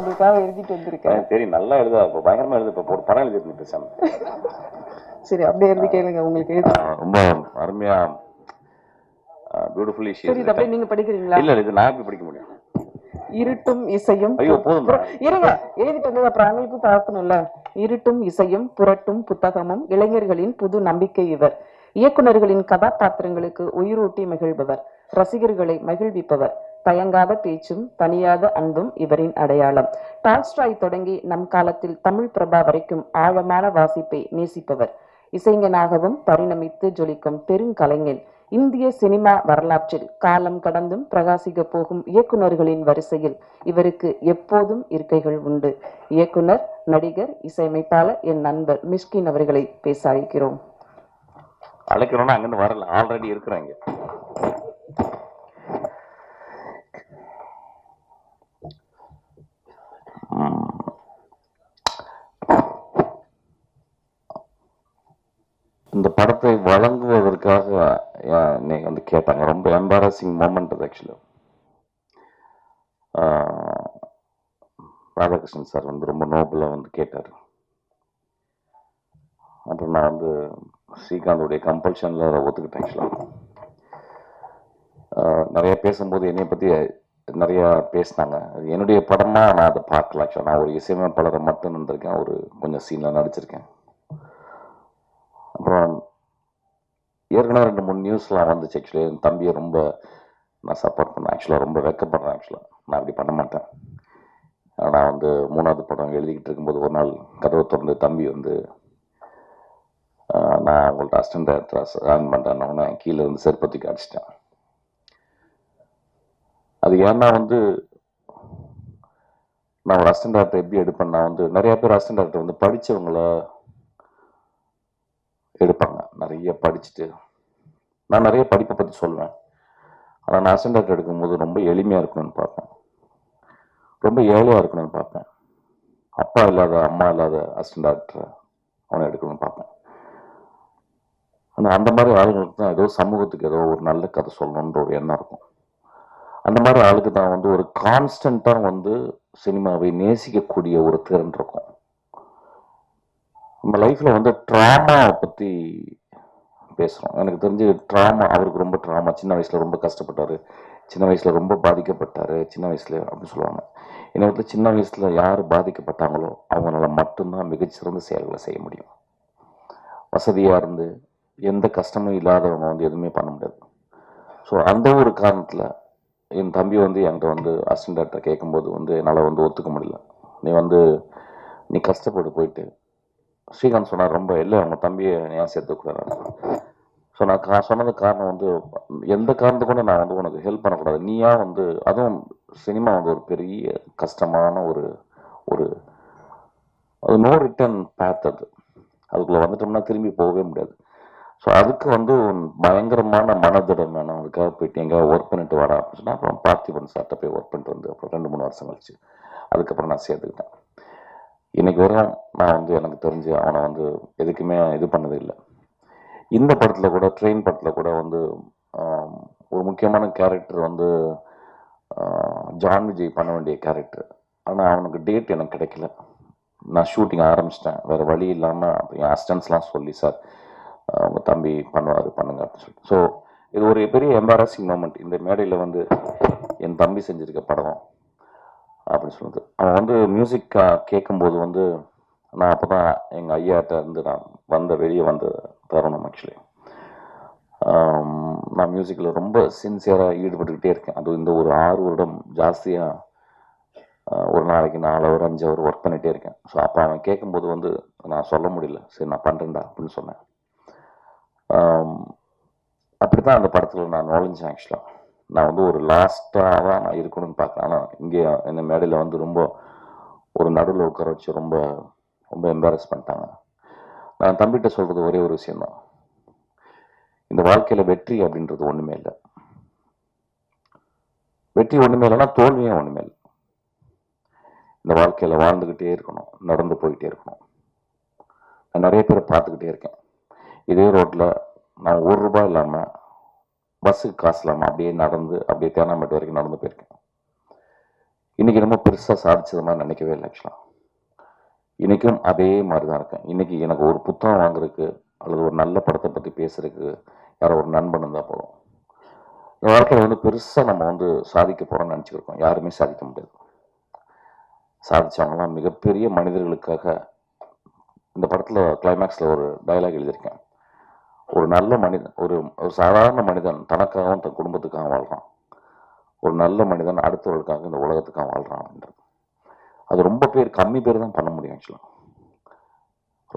உங்களுக்காக எழுதிட்டு வந்திருக்கேன். சரி, நல்லா எழுத பயங்கரமா எழுத இப்போ ஒரு படம் எழுதிட்டு பேசாம. சரி, அப்படியே எழுதி கேளுங்க. உங்களுக்கு எழுத ரொம்ப அருமையா பியூட்டிஃபுல்லி சரி, இது அப்படியே நீங்க படிக்கிறீங்களா? இல்ல இது நான் எப்படி படிக்க முடியும்? இருட்டும் இசையும். ஐயோ போதும் இருங்க, எழுதிட்டு வந்து அப்புறம் அவங்களுக்கும் பார்க்கணும்ல. இருட்டும் இசையும் புரட்டும் புத்தகமும் இளைஞர்களின் புது நம்பிக்கை இவர். இயக்குநர்களின் கதாபாத்திரங்களுக்கு உயிரூட்டி மகிழ்பவர், ரசிகர்களை மகிழ்விப்பவர். தயங்காத பேச்சும் தனியாத அன்பும் இவரின் அடையாளம். டால்ஸ்டாய் தொடங்கி நம் காலத்தில் தமிழ் பிரபா வரைக்கும் ஆழமான வாசிப்பை நேசிப்பவர். இசைஞனாகவும் பரிணமித்து ஜொலிக்கும் பெருங்கலைஞன். இந்திய சினிமா வரலாற்றில் காலம் கடந்தும் பிரகாசிக்க போகும் இயக்குநர்களின் வரிசையில் இவருக்கு எப்போதும் இருக்கைகள் உண்டு. இயக்குனர், நடிகர், இசையமைப்பாளர் என் நண்பர் மிஷ்கின் அவர்களை பேச அழைக்கிறோம். அழைக்கிறோம்னா அங்கிருந்து வரல, ஆல்ரெடி இருக்கிறாங்க. இந்த படத்தை வழங்குவதற்காக நீங்க வந்து கேட்டாங்க. ரொம்ப எம்பாரசிங் மூமெண்ட் அது ஆக்சுவலி. ராதாகிருஷ்ணன் சார் வந்து ரொம்ப நோபலா வந்து கேட்டார். அப்புறம் நான் வந்து ஸ்ரீகாந்தோடைய கம்பல்ஷன்ல அதை ஒத்துக்கிட்டேன். ஆக்சுவலாக நிறைய பேசும்போது என்னை பற்றி நிறைய பேசினாங்க. என்னுடைய படமா நான் அதை பார்க்கல. ஆக்சுவலாக நான் ஒரு இசையமைப்பாளரை மட்டும் இருந்திருக்கேன், ஒரு கொஞ்சம் சீனில் நடிச்சிருக்கேன். அப்புறம் ஏற்கனவே 2-3 நியூஸ்லாம் வந்துச்சு. ஆக்சுவலி என் தம்பியை ரொம்ப நான் சப்போர்ட் பண்ணேன். ஆக்சுவலாக ரொம்ப வெக்கப்படுறேன். ஆக்சுவலாக நான் அப்படி பண்ண மாட்டேன். நான் வந்து 3வது படம் எழுதிக்கிட்டு இருக்கும்போது ஒரு நாள் கதவை திறந்து தம்பி வந்து நான் உங்கள்ட்ட அசிஸ்டன்ட் டைரக்டராக ஆன் பண்ணுறேன்னு கீழே இருந்து செருப்பத்துக்கு அடிச்சிட்டேன். அது ஏன்னா வந்து நான் ஒரு அசிஸ்டன்ட் டைரக்டர் எப்படி எடுப்பேன், நான் வந்து நிறைய பேர் அசிஸ்டன்ட் டைரக்டர் வந்து படித்தவங்கள எடுப்பாங்க. நிறைய படிச்சுட்டு நான் நிறைய படிப்பை பற்றி சொல்லுவேன். ஆனால் நான் அசிஸ்டன்ட் டைரக்டர் எடுக்கும்போது ரொம்ப எளிமையாக இருக்கணும்னு பார்ப்பேன், ரொம்ப ஏழையாக இருக்கணும்னு பார்ப்பேன். அப்பா இல்லாத அம்மா இல்லாத அசிஸ்டன்ட் டைரக்டரை அவனை எடுக்கணும்னு பார்ப்பேன். ஆனால் அந்த மாதிரி ஆளுங்களுக்கு தான் ஏதோ சமூகத்துக்கு ஏதோ ஒரு நல்ல கதை சொல்லணுன்ற ஒரு எண்ணம் இருக்கும். அந்த மாதிரி ஆளுக்கு தான் வந்து ஒரு கான்ஸ்டண்ட்டாக வந்து சினிமாவை நேசிக்கக்கூடிய ஒரு திறன் இருக்கும். நம்ம லைஃப்பில் வந்து ட்ராமாவை பற்றி பேசுகிறோம். எனக்கு தெரிஞ்சு ட்ராமா, அவருக்கு ரொம்ப ட்ராமா, சின்ன வயசில் ரொம்ப கஷ்டப்பட்டார், சின்ன வயசில் ரொம்ப பாதிக்கப்பட்டார், சின்ன வயசில் அப்படின்னு சொல்லுவாங்க. என்னை வந்து சின்ன வயசில் யார் பாதிக்கப்பட்டாங்களோ அவங்களால மட்டும்தான் மிகச்சிறந்த செயல்களை செய்ய முடியும். வசதியாக இருந்து எந்த கஷ்டமும் இல்லாதவங்க வந்து எதுவுமே பண்ண முடியாது. ஸோ அந்த ஒரு காரணத்தில் என் தம்பி வந்து என்கிட்ட வந்து அசிஸ்டன்ட் டைரக்டர் கேட்கும்போது வந்து என்னால் வந்து ஒத்துக்க முடியல. நீ கஷ்டப்பட்டு போயிட்டு ஸ்ரீகாந்த் சொன்னார், ரொம்ப இல்லை அவங்க தம்பியை ஏன் சேர்த்துக்கூடாது. ஸோ நான் சொன்னது காரணம் வந்து எந்த காரணத்துக்கு கூட நான் வந்து உனக்கு ஹெல்ப் பண்ணக்கூடாது. நீயா வந்து அதுவும் சினிமா வந்து ஒரு பெரிய கஷ்டமான ஒரு ஒரு அது நோ ரிட்டர்ன் பேத். அதுக்குள்ளே வந்துட்டோம்னா திரும்பி போகவே முடியாது. ஸோ அதுக்கு வந்து பயங்கரமான மனதிடம் வேணும். அதுக்காக போயிட்டு எங்கேயாவது ஒர்க் பண்ணிட்டு வரா அப்படின்னு சொன்னால் அப்புறம் பார்த்திபன் சார்கிட்ட போய் ஒர்க் பண்ணிட்டு வந்து அப்புறம் 2-3 வருஷம் கழிச்சு அதுக்கப்புறம் நான் சேர்த்துக்கிட்டேன். இன்னைக்கு வரையும் நான் வந்து எனக்கு தெரிஞ்சு அவனை வந்து எதுக்குமே இது பண்ணது இல்லை. இந்த படத்தில் கூட ட்ரெயின் படத்தில் கூட வந்து ஒரு முக்கியமான கேரக்டர் வந்து ஜான் விஜய் பண்ண வேண்டிய கேரக்டர். ஆனால் அவனுக்கு டேட் எனக்கு கிடைக்கல. நான் ஷூட்டிங் ஆரம்பிச்சிட்டேன், வேறு வழி இல்லாமல் என் அசிஸ்டன்ஸ்லாம் சொல்லி, சார் அவங்க தம்பி பண்ணுவார் பண்ணுங்க அப்படின்னு சொல்லிட்டு. ஸோ இது ஒரு பெரிய எம்பாரசிங் மூமெண்ட். இந்த மேடையில் வந்து என் தம்பி செஞ்சுருக்க படம் அப்படின்னு சொல்லுது. அவன் வந்து மியூசிக் கேட்கும்போது வந்து நான் அப்போ தான் எங்கள் ஐயாட்ட இருந்து நான் வெளியே வந்த தருணம். ஆக்சுவலி நான் மியூசிக்கில் ரொம்ப சின்சியராக ஈடுபட்டுக்கிட்டே இருக்கேன். அது இந்த ஒரு 6 வருடம் ஜாஸ்தியாக ஒரு நாளைக்கு 4 ஹவர் 5 ஹவர் ஒர்க் பண்ணிகிட்டே இருக்கேன். ஸோ அப்போ அவன் கேட்கும்போது வந்து நான் சொல்ல முடியல, சரி நான் பண்ணுறேன்டா அப்படின்னு சொன்னேன். அப்படி தான் அந்த படத்தில் நான் நுழைஞ்சேன். ஆக்சுவலாக நான் வந்து ஒரு லாஸ்ட்டாக தான் நான் இருக்கணும்னு பார்க்குறேன். ஆனால் இங்கே இந்த மேடையில் வந்து ரொம்ப ஒரு நடுவில் உட்கார வச்சு ரொம்ப ரொம்ப எம்பாரஸ் பண்ணிட்டாங்க. நான் தம்பிகிட்ட சொல்கிறது ஒரே ஒரு விஷயந்தான், இந்த வாழ்க்கையில் வெற்றி அப்படின்றது ஒன்றுமே இல்லை. வெற்றி ஒன்றுமே இல்லைன்னா தோல்வியும் ஒன்றுமே இல்லை. இந்த வாழ்க்கையில் வாழ்ந்துக்கிட்டே இருக்கணும், நடந்து போய்கிட்டே இருக்கணும். நான் நிறைய பேரை பார்த்துக்கிட்டே இருக்கேன். இதே ரோட்டில் நான் ₹1 இல்லாமல் பஸ்ஸுக்கு காசு இல்லாமல் அப்படியே நடந்து அப்படியே தேனாம்பேட்டை வரைக்கும் நடந்து போயிருக்கேன். இன்னைக்கு ரொம்ப பெருசாக சாதிச்சது மாதிரி நினைக்கவே இல்லை ஆக்சுவலாக. இன்றைக்கும் அதே மாதிரி தான் இருக்கேன். இன்றைக்கி எனக்கு ஒரு புத்தகம் வாங்குறதுக்கு அல்லது ஒரு நல்ல படத்தை பற்றி பேசுறதுக்கு யாரோ ஒரு நண்பன் இருந்தால் போதும். இந்த வாழ்க்கையில் வந்து பெருசாக நம்ம வந்து சாதிக்க போகிறோம்னு நினச்சிக்கிருக்கோம். யாருமே சாதிக்க முடியாது. சாதிச்சவங்கலாம் மிகப்பெரிய மனிதர்களுக்காக. இந்த படத்தில் கிளைமேக்ஸில் ஒரு டயலாக் எழுதியிருக்கேன். ஒரு நல்ல மனிதன், ஒரு சாதாரண மனிதன் தனக்காகவும் தன் குடும்பத்துக்காக வாழ்கிறான். ஒரு நல்ல மனிதன் அடுத்தவர்களுக்காக இந்த உலகத்துக்காக வாழ்கிறான் அப்படின்றது. அது ரொம்ப கம்மி பேர் தான் பண்ண முடியும் ஆக்சுவலாக.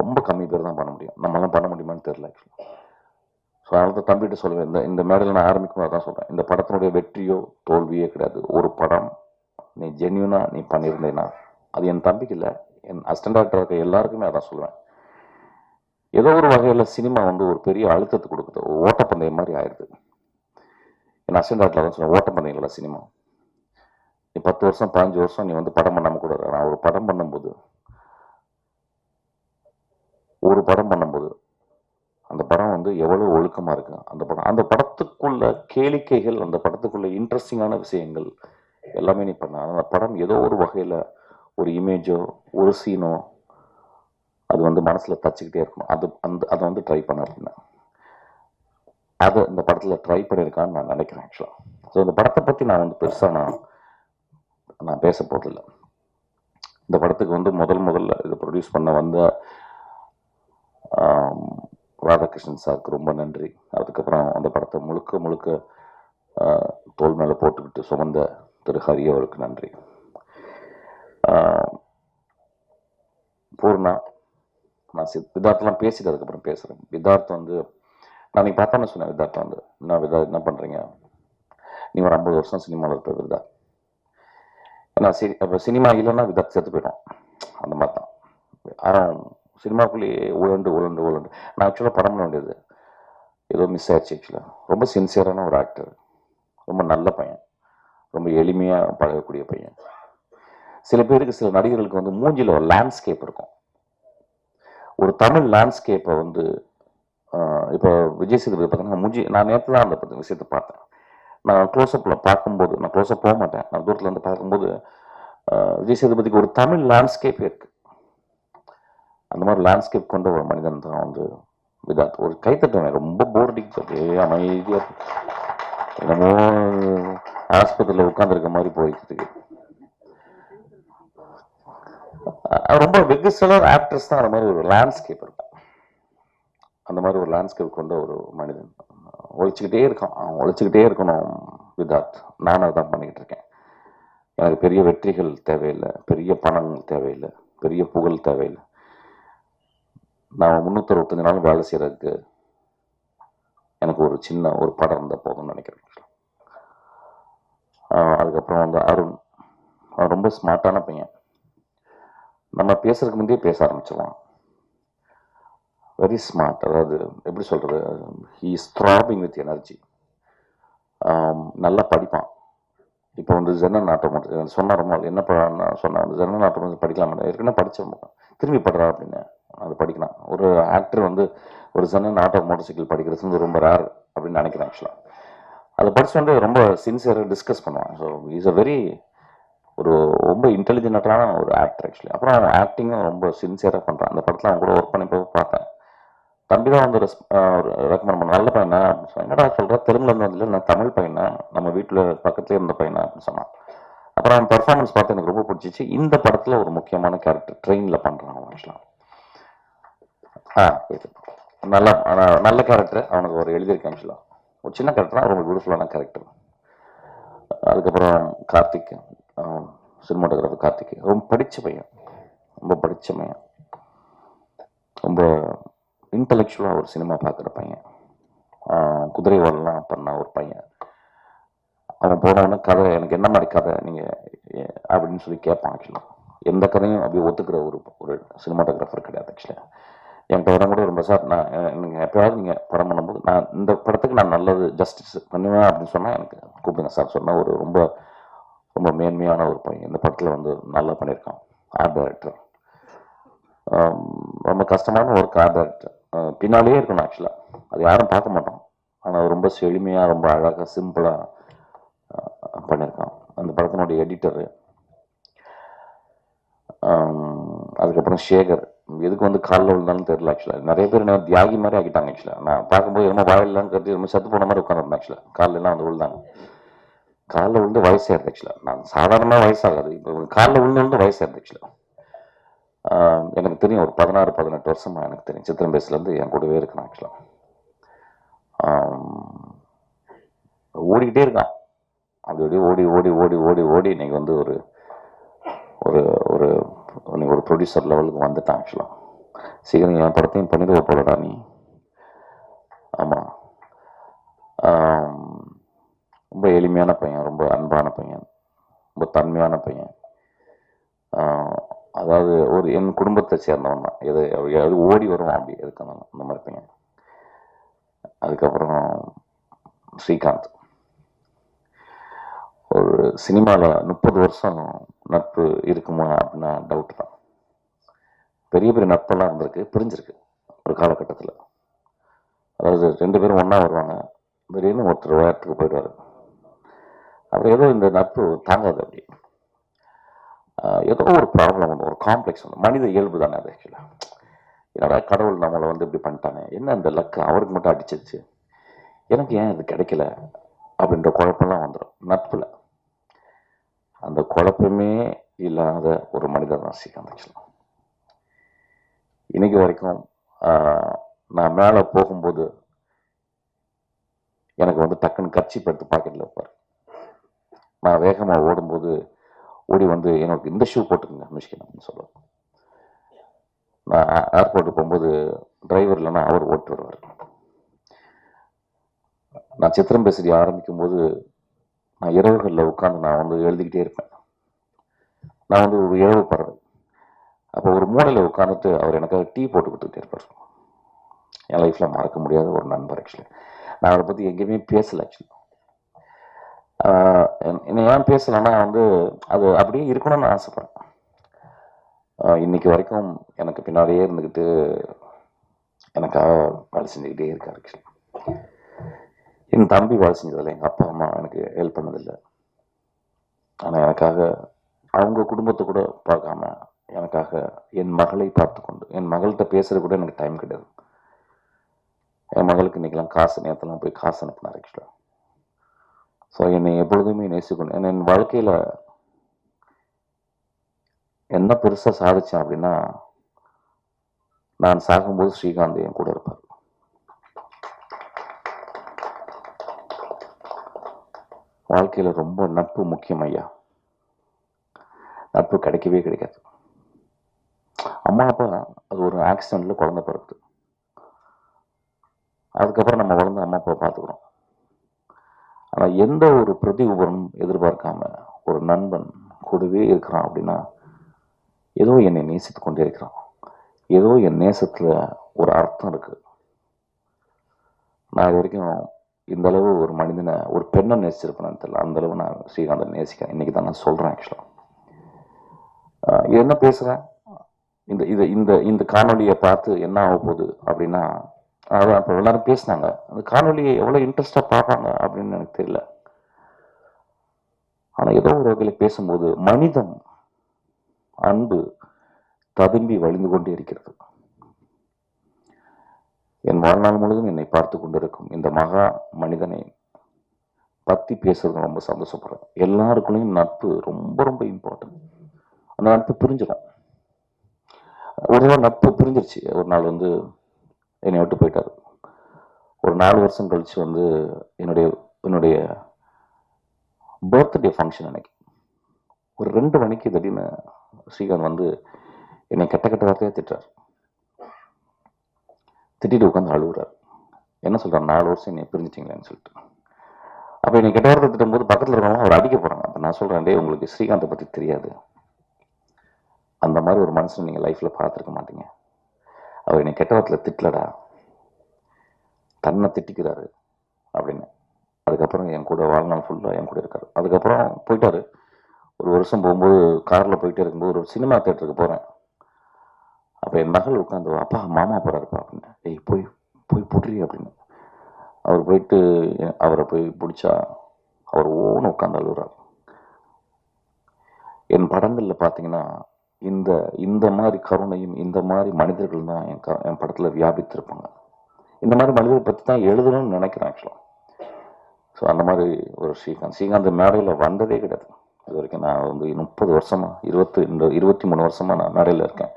ரொம்ப கம்மி பேர் தான் பண்ண முடியும். நம்மளாம் பண்ண முடியுமான்னு தெரியல ஆக்சுவலாக. ஸோ அதனால தான் தம்பிகிட்ட சொல்லுவேன், இந்த மேடையில் நான் ஆரம்பிக்கும் அதான் சொல்கிறேன், இந்த படத்தினுடைய வெற்றியோ தோல்வியே கிடையாது. ஒரு படம் நீ ஜென்யூனாக நீ பண்ணியிருந்தேன்னா, அது என் தம்பிக்கு இல்லை, என் அசிஸ்டன்ட் டைரக்டர் இருக்க எல்லாருக்குமே அதான் சொல்லுவேன். ஏதோ ஒரு வகையில் சினிமா வந்து ஒரு பெரிய அழுத்தத்தை கொடுக்குது. ஒரு ஓட்டப்பந்தயம் மாதிரி ஆயிடுது. என் அசிஸ்டன்ட் டைரக்டர் தான் சொல்லுவேன், ஓட்டப்பந்தயம் இல்லை சினிமா. நீ 10 வருஷம் 15 வருஷம் நீ வந்து படம் பண்ணாமல் கூட நான் ஒரு படம் பண்ணும்போது அந்த படம் வந்து எவ்வளோ ஒழுக்கமாக இருக்கு. அந்த படத்துக்குள்ள கேளிக்கைகள், அந்த படத்துக்குள்ள இன்ட்ரெஸ்டிங்கான விஷயங்கள் எல்லாமே நீ பண்ண. அந்த படம் ஏதோ ஒரு வகையில் ஒரு இமேஜோ ஒரு சீனோ அது வந்து மனசில் தச்சுக்கிட்டே இருக்கணும். அதை வந்து ட்ரை பண்ண அப்படின்னா அதை இந்த படத்தில் ட்ரை பண்ணியிருக்கான்னு நான் நினைக்கிறேன் ஆக்சுவலாக. ஸோ இந்த படத்தை பற்றி நான் வந்து பெருசாக நான் பேச போகிறதில்ல. இந்த படத்துக்கு வந்து முதல்ல இதை ப்ரொடியூஸ் பண்ண வந்த ராதாகிருஷ்ணன் சாருக்கு ரொம்ப நன்றி. அதுக்கப்புறம் அந்த படத்தை முழுக்க தோல் மேலே போட்டுக்கிட்டு சுமந்த திரு ஹரி அவருக்கு நன்றி. பூர்ணா, நான் விதார்த்தெலாம் பேசிட்டு அதுக்கப்புறம் பேசுகிறேன். விதார்த்தம் வந்து நான் நீ பார்த்தானே சொன்னேன், விதார்த்தம் வந்து என்ன பண்ணுறீங்க, நீ ஒரு 50 வருஷம் சினிமாவில் இருப்ப விதா. ஏன்னா இப்போ சினிமா இல்லைன்னா விதார்த்து செத்து போயிடும். அந்த மாதிரி தான் சினிமாக்குள்ளேயே உழண்டு நான் ஆக்சுவலாக படம் பண்ண வேண்டியது ஏதோ மிஸ் ஆயிடுச்சு ஆக்சுவலாக. ரொம்ப சின்சியரான ஒரு ஆக்டர், ரொம்ப நல்ல பையன், ரொம்ப எளிமையாக பழகக்கூடிய பையன். சில பேருக்கு, சில நடிகர்களுக்கு வந்து மூஞ்சியில் ஒரு லேண்ட்ஸ்கேப் இருக்கும். ஒரு தமிழ் லேண்ட்ஸ்கேப்பை வந்து இப்போ விஜய் சேதுபதி பார்த்தீங்கன்னா மூஞ்சி, நான் நேற்று தான் அந்த விஷயத்தை பார்த்தேன். நான் க்ளோஸ்அப்பில் பார்க்கும்போது, நான் க்ளோஸ்அப் போக மாட்டேன், நான் தூரத்தில் வந்து பார்க்கும்போது விஜய் சேதுபதிக்கு ஒரு தமிழ் லேண்ட்ஸ்கேப் இருக்கு. அந்த மாதிரி லேண்ட்ஸ்கேப் கொண்ட ஒரு மனிதன் தான் வந்து விதார்த். ஒரு கைத்தட்டுவேன், ரொம்ப போர் அடிக்கிறது, அமைதியாக என்னமோ ஆஸ்பத்திரியில் உட்காந்துருக்க மாதிரி போயிக்கிறதுக்கு. ரொம்ப வெகு சிலர் ஆக்டர்ஸ் தான் அந்த மாதிரி ஒரு லேண்ட்ஸ்கேப் இருக்கும். அந்த மாதிரி ஒரு லேண்ட்ஸ்கேப் கொண்ட ஒரு மனிதன் ஒழிச்சுக்கிட்டே இருக்கான். அவன் ஒழிச்சுக்கிட்டே இருக்கணும் விதார்த். நானும் அதான் பண்ணிக்கிட்டு இருக்கேன். எனக்கு பெரிய வெற்றிகள் தேவையில்லை, பெரிய பணங்கள் தேவையில்லை, பெரிய புகழ் தேவையில்லை. நான் 365 நாள் வேலை செய்யறதுக்கு எனக்கு ஒரு சின்ன ஒரு படம் இருந்தால் போதும்னு நினைக்கிறேன். அதுக்கப்புறம் வந்து அருண், அவன் ரொம்ப ஸ்மார்ட்டான பையன். நம்ம பேசுறதுக்கு முந்தையே பேச ஆரம்பிச்சிடலாம். Very smart. அதாவது எப்படி சொல்றது, he is throbbing with energy. நல்லா படிப்பான். இப்போ வந்து ஜெர்னல் நாட்டம் சொன்னாரமா, என்ன சொன்னா வந்து ஜெர்னல் நாட்டம் படிக்கலாம், ஏற்கனவே படித்தோம், திரும்பி படுறா அப்படின்னு. அது படிக்கலாம். ஒரு ஆக்டர் வந்து ஒரு ஜெர்னல் ஆட்டோ மோட்டர் சைக்கிள் படிக்கிறது வந்து ரொம்ப ரேர் அப்படின்னு நினைக்கிறேன் ஆக்சுவலாக. அதை படிச்சு வந்து ரொம்ப சின்சியராக டிஸ்கஸ் பண்ணுவான். ஸோ இஸ் அ வெரி ரொம்ப இன்டெலிஜென்ட்டான ஒரு ஆக்டர் ஆக்சுவலி. அப்புறம் ஆக்டிங்கும் ரொம்ப சின்சியராக பண்ணுறான். அந்த படத்தில் அவன் கூட ஒர்க் பண்ணி போய் பார்த்தேன். தம்பி தான் வந்து ரெக்கமெண்ட் பண்ண, நல்ல பையனா அப்படின்னு சொன்னேன். என்னடா சொல்கிறேன், தெலுங்குலேருந்து வந்து நான் தமிழ் பையனா, நம்ம வீட்டில் பக்கத்துலேயே இருந்த பையனா அப்படின்னு சொன்னான். அப்புறம் அவன் பெர்ஃபார்மன்ஸ் பார்த்து எனக்கு ரொம்ப பிடிச்சிச்சு. இந்த படத்தில் ஒரு முக்கியமான கேரக்டர் ட்ரெயினில் பண்ணுறான் அவன் ஆக்சுவலாக. நல்ல கேரக்டர் அவனுக்கு ஒரு எழுதியிருக்கேன் ஆக்சுவலாக. ஒரு சின்ன கேரக்டர் தான், ரொம்ப பியூட்டிஃபுல்லான கேரக்டர். அதுக்கப்புறம் கார்த்திக், சினிமாட்டோகிராஃபர் கார்த்திக், ரொம்ப படித்த பையன், ரொம்ப இன்டலெக்சுவலாக ஒரு சினிமா பார்க்குற பையன். குதிரை வாழலாம் பண்ண ஒரு பையன். அவன் போனவொன்னே கதை, எனக்கு என்ன மாதிரி கதை நீங்கள் அப்படின்னு சொல்லி கேட்பான். ஆக்சுவலாக எந்த கதையும் அப்படி ஒத்துக்கிற ஒரு சினிமாட்டோகிராஃபர் கிடையாது ஆக்சுவலாக. என்கிட்ட வர கூட ரொம்ப, சார் நான் நீங்கள் எப்போயாவது நீங்கள் படம் பண்ணும்போது நான் இந்த படத்துக்கு நான் நல்லது ஜஸ்டிஸ் பண்ணுவேன் அப்படின்னு சொன்னால் எனக்கு கூப்பிடுங்க சார் சொன்னால் ஒரு ரொம்ப ரொம்ப மேன்மையான ஒரு பையன். இந்த படத்தில் வந்து நல்லா பண்ணியிருக்கான். ஆர்ட் டைரக்டர், ரொம்ப கஷ்டமான ஒரு ஆர்ட் டைரக்டர். பின்னாலேயே இருக்கணும் ஆக்சுவலாக, அது யாரும் பார்க்க மாட்டோம். ஆனால் ரொம்ப செழுமையாக, ரொம்ப அழகாக, சிம்பிளாக பண்ணியிருக்கான். அந்த படத்தினுடைய எடிட்டரு அதுக்கப்புறம் சேகர் எதுக்கு வந்து காலில் விழுந்தாலும் தெரியல. ஆக்சுவலாக நிறைய பேர் என்ன தியாகி மாதிரி ஆக்கிட்டாங்க. ஆக்சுவலாக நான் பார்க்கும்போது என்ன வாயிலாம் கட்டி ரொம்ப சத்து போன மாதிரி உட்காந்துருந்தேன். ஆக்சுவலாக காலிலலாம் வந்து விழுந்தாங்க. காலில் விழுந்து வயசாயிருது. ஆக்சுவலாக நான் சாதாரணமாக வயசாகாது, இப்போ காலில் விழுந்து வயசாயிருது. ஆக்சுவலாக எனக்கு தெரியும் ஒரு 16-18 வருஷமா எனக்கு தெரியும். சித்திரம்பேசிலேருந்து என் கூடவே இருக்கிறான். ஆக்சுவலாக ஓடிக்கிட்டே இருக்கான். அப்படி அப்படியே ஓடி ஓடி ஓடி ஓடி ஓடி இன்னைக்கு வந்து ஒரு ஒரு ஒரு இன்னைக்கு ஒரு ப்ரொடியூசர் லெவலுக்கு வந்துட்டான். ஆக்சுவலாக சீக்கிரம் என் படத்தையும் பண்ணிடுவ போலடா நீ. ஆமாம், ரொம்ப எளிமையான பையன், ரொம்ப அன்பான பையன், ரொம்ப தன்மையான பையன். அதாவது ஒரு என் குடும்பத்தை சேர்ந்தவன் தான். எது ஓடி வருவான் அப்படி இருக்கணும் அந்த மாதிரி பையன். அதுக்கப்புறம் ஸ்ரீகாந்த் ஒரு சினிமாவில் 30 வருஷம் நட்பு இருக்குமா அப்படின்னா டவுட் தான். பெரிய பெரிய நட்பெல்லாம் இருந்திருக்கு, பிரிஞ்சிருக்கு ஒரு காலகட்டத்தில். அதாவது 2 பேரும் ஒன்றா வருவாங்க, திடீர்னு ஒருத்தர் விளையாட்டுக்கு போயிடுவார். அப்புறம் ஏதோ இந்த நட்பு தாங்காது. அப்படி ஏதோ ஒரு ப்ராப்ளம் வந்து ஒரு காம்ப்ளெக்ஸ் வந்து மனித இயல்பு தானே அது. ஆக்சுவலாக என்னடா கடவுள் நம்மளை வந்து இப்படி பண்ணிட்டானே, என்ன அந்த லக்கு அவருக்கு மட்டும் அடிச்சிருச்சு, எனக்கு ஏன் இது கிடைக்கல அப்படின்ற குழப்பம்லாம் வந்துடும் நட்பில். அந்த குழப்பமே இல்லாத ஒரு மனிதர் தான் ஸ்ரீகாந்த். ஆக்சுவலாக இன்னைக்கு வரைக்கும் நான் மேலே போகும்போது எனக்கு வந்து டக்குன்னு கட்சி படுத்து பாக்கெட்டில் வைப்பார். நான் வேகமாக ஓடும்போது ஓடி வந்து எனக்கு இந்த ஷூ போட்டுருங்க மிஷ்கின் அப்படின்னு சொல்லுவார். நான் ஏர்போர்ட்டுக்கு போகும்போது டிரைவர் இல்லைன்னா அவர் ஓட்டு வருவார். நான் சித்திரம்பேசி ஆரம்பிக்கும் போது நான் இரவுகளில் உட்காந்து நான் வந்து எழுதிக்கிட்டே இருப்பேன். நான் வந்து ஒரு இரவு பறவை. அப்போ ஒரு மூலையில் உட்காந்துட்டு அவர் எனக்காக டீ போட்டு கொடுத்துட்டே இருப்பார். என் லைஃப்பில் மறக்க முடியாத ஒரு நண்பர். ஆக்சுவலி நான் அவரை பற்றி எங்கேயுமே பேசலை. ஆக்சுவலி என்ன ஏன் பேசலைன்னா வந்து அது அப்படியே இருக்கணும்னு ஆசைப்பட்றேன். இன்னைக்கு வரைக்கும் எனக்கு பின்னாடியே இருந்துக்கிட்டு எனக்காக வேலை செஞ்சுக்கிட்டே இருக்காரு. ஆக்சுவலி என் தம்பி வேலை செஞ்சதில்லை, எங்கள் அப்பா அம்மா எனக்கு ஹெல்ப் பண்ணதில்லை. ஆனால் எனக்காக அவங்க குடும்பத்தை கூட பார்க்காம எனக்காக என் மகளை பார்த்து கொண்டு, என் மகள்கிட்ட பேசுறது கூட எனக்கு டைம் கிடையாது. என் மகளுக்கு இன்னைக்கெல்லாம் காசு நேரத்தெல்லாம் போய் காசு அனுப்பினார். ஆக்சுவலாக ஸோ என்னை எப்பொழுதுமே நேசிக்கணும். என் வாழ்க்கையில் என்ன பெருசாக சாதிச்சேன் அப்படின்னா, நான் சாகும்போது ஸ்ரீகாந்த் என் கூட இருப்பார். வாழ்க்கையில் ரொம்ப நட்பு முக்கியம் ஐயா. நட்பு கிடைக்கவே கிடைக்காது. அம்மா அப்பா அது ஒரு ஆக்சிடென்ட்ல குழந்தை பிறகுது. அதுக்கப்புறம் நம்ம வளர்ந்து அம்மா அப்பா பார்த்துக்கிறோம். ஆனால் எந்த ஒரு பிரதி உபரம் எதிர்பார்க்காம ஒரு நண்பன் கூடவே இருக்கிறான் அப்படின்னா ஏதோ என்னை நேசித்து கொண்டே இருக்கிறான். ஏதோ என் நேசத்தில் ஒரு அர்த்தம் இருக்கு. நான் இது வரைக்கும் இந்த அளவு ஒரு மனிதனை, ஒரு பெண்ணை நேசிச்சிருப்பேன்னு தெரியல. அந்த அளவு நான் ஸ்ரீகாந்தை நேசிக்கிறேன். இன்னைக்கு தான் நான் சொல்றேன். ஆக்சுவலாக என்ன பேசுறேன், இந்த இந்த இந்த இந்த காணொலியை பார்த்து என்ன ஆக போகுது அப்படின்னா, அதான் அப்போ எல்லாரும் பேசினாங்க, அந்த காணொலியை எவ்வளோ இன்ட்ரெஸ்டாக பார்ப்பாங்க அப்படின்னு எனக்கு தெரியல. ஆனால் ஏதோ ஒரு வகையில் பேசும்போது மனிதம், அன்பு ததும்பி வழிந்து கொண்டே இருக்கிறது. என் வாழ்நாள் முழுவதும் என்னை பார்த்து கொண்டிருக்கும் இந்த மகா மனிதனை பற்றி பேசுறது ரொம்ப சந்தோஷப்படுறேன். எல்லாருக்குள்ளேயும் நட்பு ரொம்ப ரொம்ப இம்பார்ட்டன்ட். அந்த நட்பு பிரிஞ்சிடும். ஒரு நாள் நட்பு பிரிஞ்சிருச்சு. ஒரு நாள் வந்து என்னை விட்டு போயிட்டாரு. ஒரு 4 வருஷம் கழிச்சு வந்து என்னுடைய பர்த்டே ஃபங்க்ஷன் அன்னைக்கு ஒரு 2 மணிக்கு திடீர்னு ஸ்ரீகாந்த் வந்து என்னை கெட்ட கெட்ட வார்த்தையாக திட்டுறார். திட்டிட்டு உட்காந்து அழுகுறார். என்ன சொல்கிறார், 4 வருஷம் என்னை பிரிஞ்சிட்டிங்களேன்னு சொல்லிட்டு. அப்போ என்னை கெட்ட வார்த்தை திட்டும் போது பக்கத்தில் இருக்கவங்க அவர் அடிக்க போகிறாங்க. அப்போ நான் சொல்கிறேன், டே உங்களுக்கு ஸ்ரீகாந்தை பற்றி தெரியாது. அந்த மாதிரி ஒரு மனுஷன் நீங்கள் லைஃப்பில் பார்த்துருக்க மாட்டீங்க. அவர் என்னை கெட்ட வார்த்தையில் திட்டலடா, தன்னை திட்டிக்கிறாரு அப்படின்னு. அதுக்கப்புறம் என் கூட வாழ்நாள் ஃபுல்லாக என் கூட இருக்காரு. அதுக்கப்புறம் போயிட்டாரு. ஒரு வருஷம் போகும்போது காரில் போயிட்டே இருக்கும்போது ஒரு சினிமா தேட்டருக்கு போகிறேன். அப்போ என் மகள் உட்காந்து, அப்பா மாமா போகிறாருப்பா அப்படின்னு. ஏய் போய் போய் புட்றி அப்படின்னு. அவர் போயிட்டு அவரை போய் பிடிச்சா அவர் ஓன்னு உட்காந்து அழுகுறார். என் படங்களில் பார்த்தீங்கன்னா இந்த இந்த மாதிரி கருணையும் இந்த மாதிரி மனிதர்கள் தான் என் படத்தில் வியாபித்திருப்பாங்க. இந்த மாதிரி மனிதரை பற்றி தான் எழுதணும்னு நினைக்கிறேன் ஆக்சுவலாக. ஸோ அந்த மாதிரி ஒரு ஸ்ரீகாந்த் மேடையில் வந்ததே கிடையாது இது வரைக்கும். நான் வந்து 30 வருஷமா 23 வருஷமா நான் மேடையில் இருக்கேன்.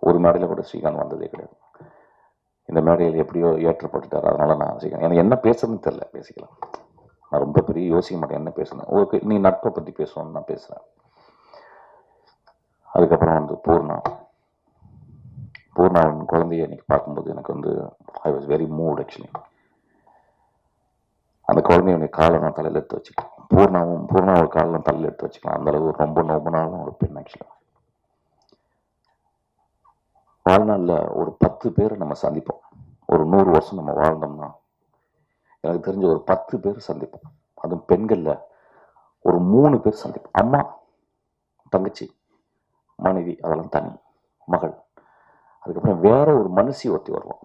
ஒரு மேடையில் கூட ஸ்ரீகாந்த் வந்ததே கிடையாது. இந்த மேடையில் எப்படியோ ஏற்றப்பட்டுட்டார். அதனால நான் ஸ்ரீகாந்த் எனக்கு என்ன பேசுறதுன்னு தெரியல. பேசிக்கலாம், நான் ரொம்ப பெரிய யோசிக்க மாட்டேன் என்ன பேசுனேன். ஓகே, நீ நட்பை பற்றி பேசுவோன்னு நான் பேசுகிறேன். அதுக்கப்புறம் வந்து பூர்ணாவின் குழந்தைய இன்னைக்கு பார்க்கும்போது எனக்கு வந்து I was very mood actually. அந்த குழந்தையுடைய காலை நான் தலையில் எடுத்து வச்சுக்கலாம். பூர்ணாவோட காலில் நான் தலையில் எடுத்து வச்சுக்கலாம். அந்த அளவு ரொம்ப நோபனாலும் ஒரு பெண் ஆக்சுவலாக. வாழ்நாளில் ஒரு 10 பேரை நம்ம சந்திப்போம். ஒரு 100 வருஷம் நம்ம வாழ்ந்தோம்னா எனக்கு தெரிஞ்ச ஒரு 10 பேர் சந்திப்போம். அதுவும் பெண்களில் ஒரு 3 பேர் சந்திப்போம். அம்மா, தங்கச்சி, மனைவி, அதெல்லாம் தனி, மகள். அதுக்கப்புறம் வேற ஒரு மனுஷி ஒருத்தி வருவோம்.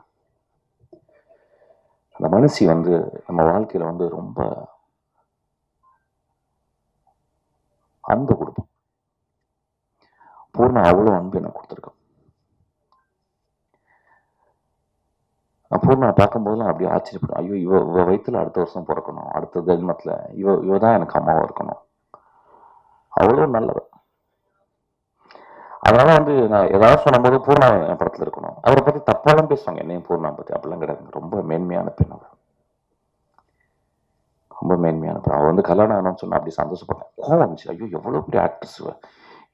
அந்த மனுஷி வந்து நம்ம வாழ்க்கையில வந்து ரொம்ப அன்பு கொடுப்போம். பூர்ணா அவ்வளோ அன்பு எனக்கு கொடுத்துருக்கோம். பூர்ணா பார்க்கும்போதெல்லாம் அப்படியே ஆச்சரியப்படும். ஐயோ, இவ வயிற்றுல அடுத்த வருஷம் பிறக்கணும், அடுத்த ஜென்மத்தில் இவ தான் எனக்கு அம்மாவாக இருக்கணும். அவ்வளோ நல்லவர். அதனால வந்து நான் ஏதாவது சொல்லும்போது பூர்ணா என் படத்தில் இருக்கணும். அவரை பற்றி தப்பாலாம் பேசுவாங்க, என்னையும் பூர்ணா பற்றி. அப்படிலாம் கிடையாது. ரொம்ப மேன்மையான பெண் அவர். ரொம்ப மேன்மையான பெண். அவர் வந்து கல்யாணம் ஆனோன்னு சொன்னால் அப்படி சந்தோஷப்பட்டேன். கோவம் வந்துச்சு. ஐயோ, எவ்வளோ பெரிய ஆக்ட்ரஸ்,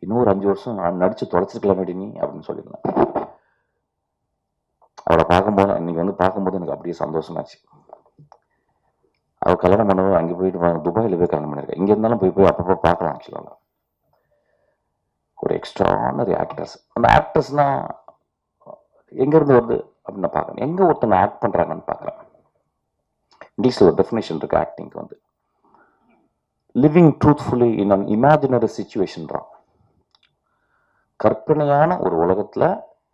இன்னும் ஒரு 5 வருஷம் நான் நடிச்சு தொலைச்சிருக்கலாமேடி நீ அப்படின்னு சொல்லியிருந்தேன். அவளை பார்க்கும்போது இன்னைக்கு வந்து பார்க்கும்போது எனக்கு அப்படியே சந்தோஷமாச்சு. அவள் கல்யாணம் பண்ணவும் அங்கே போயிட்டு துபாயில் போய் கல்யாணம் பண்ணியிருக்கேன். இங்கே இருந்தாலும் போய் அப்பப்போ பார்க்கலாம் ஆக்சுவலாக. ஒரு எக்ஸ்ட்ரானரி ஆக்டர்ஸ். அந்த ஆக்டர்ஸ்னால் எங்கேருந்து வருது அப்படின்னு நான் பார்க்குறேன். எங்கே ஒருத்தனை ஆக்ட் பண்ணுறாங்கன்னு பார்க்குறேன். இங்கிலீஷில் ஒரு டெஃபினேஷன் இருக்குது ஆக்டிங்க்கு வந்து, living truthfully in an imaginary சிச்சுவேஷன்றான். கற்பனையான ஒரு உலகத்தில்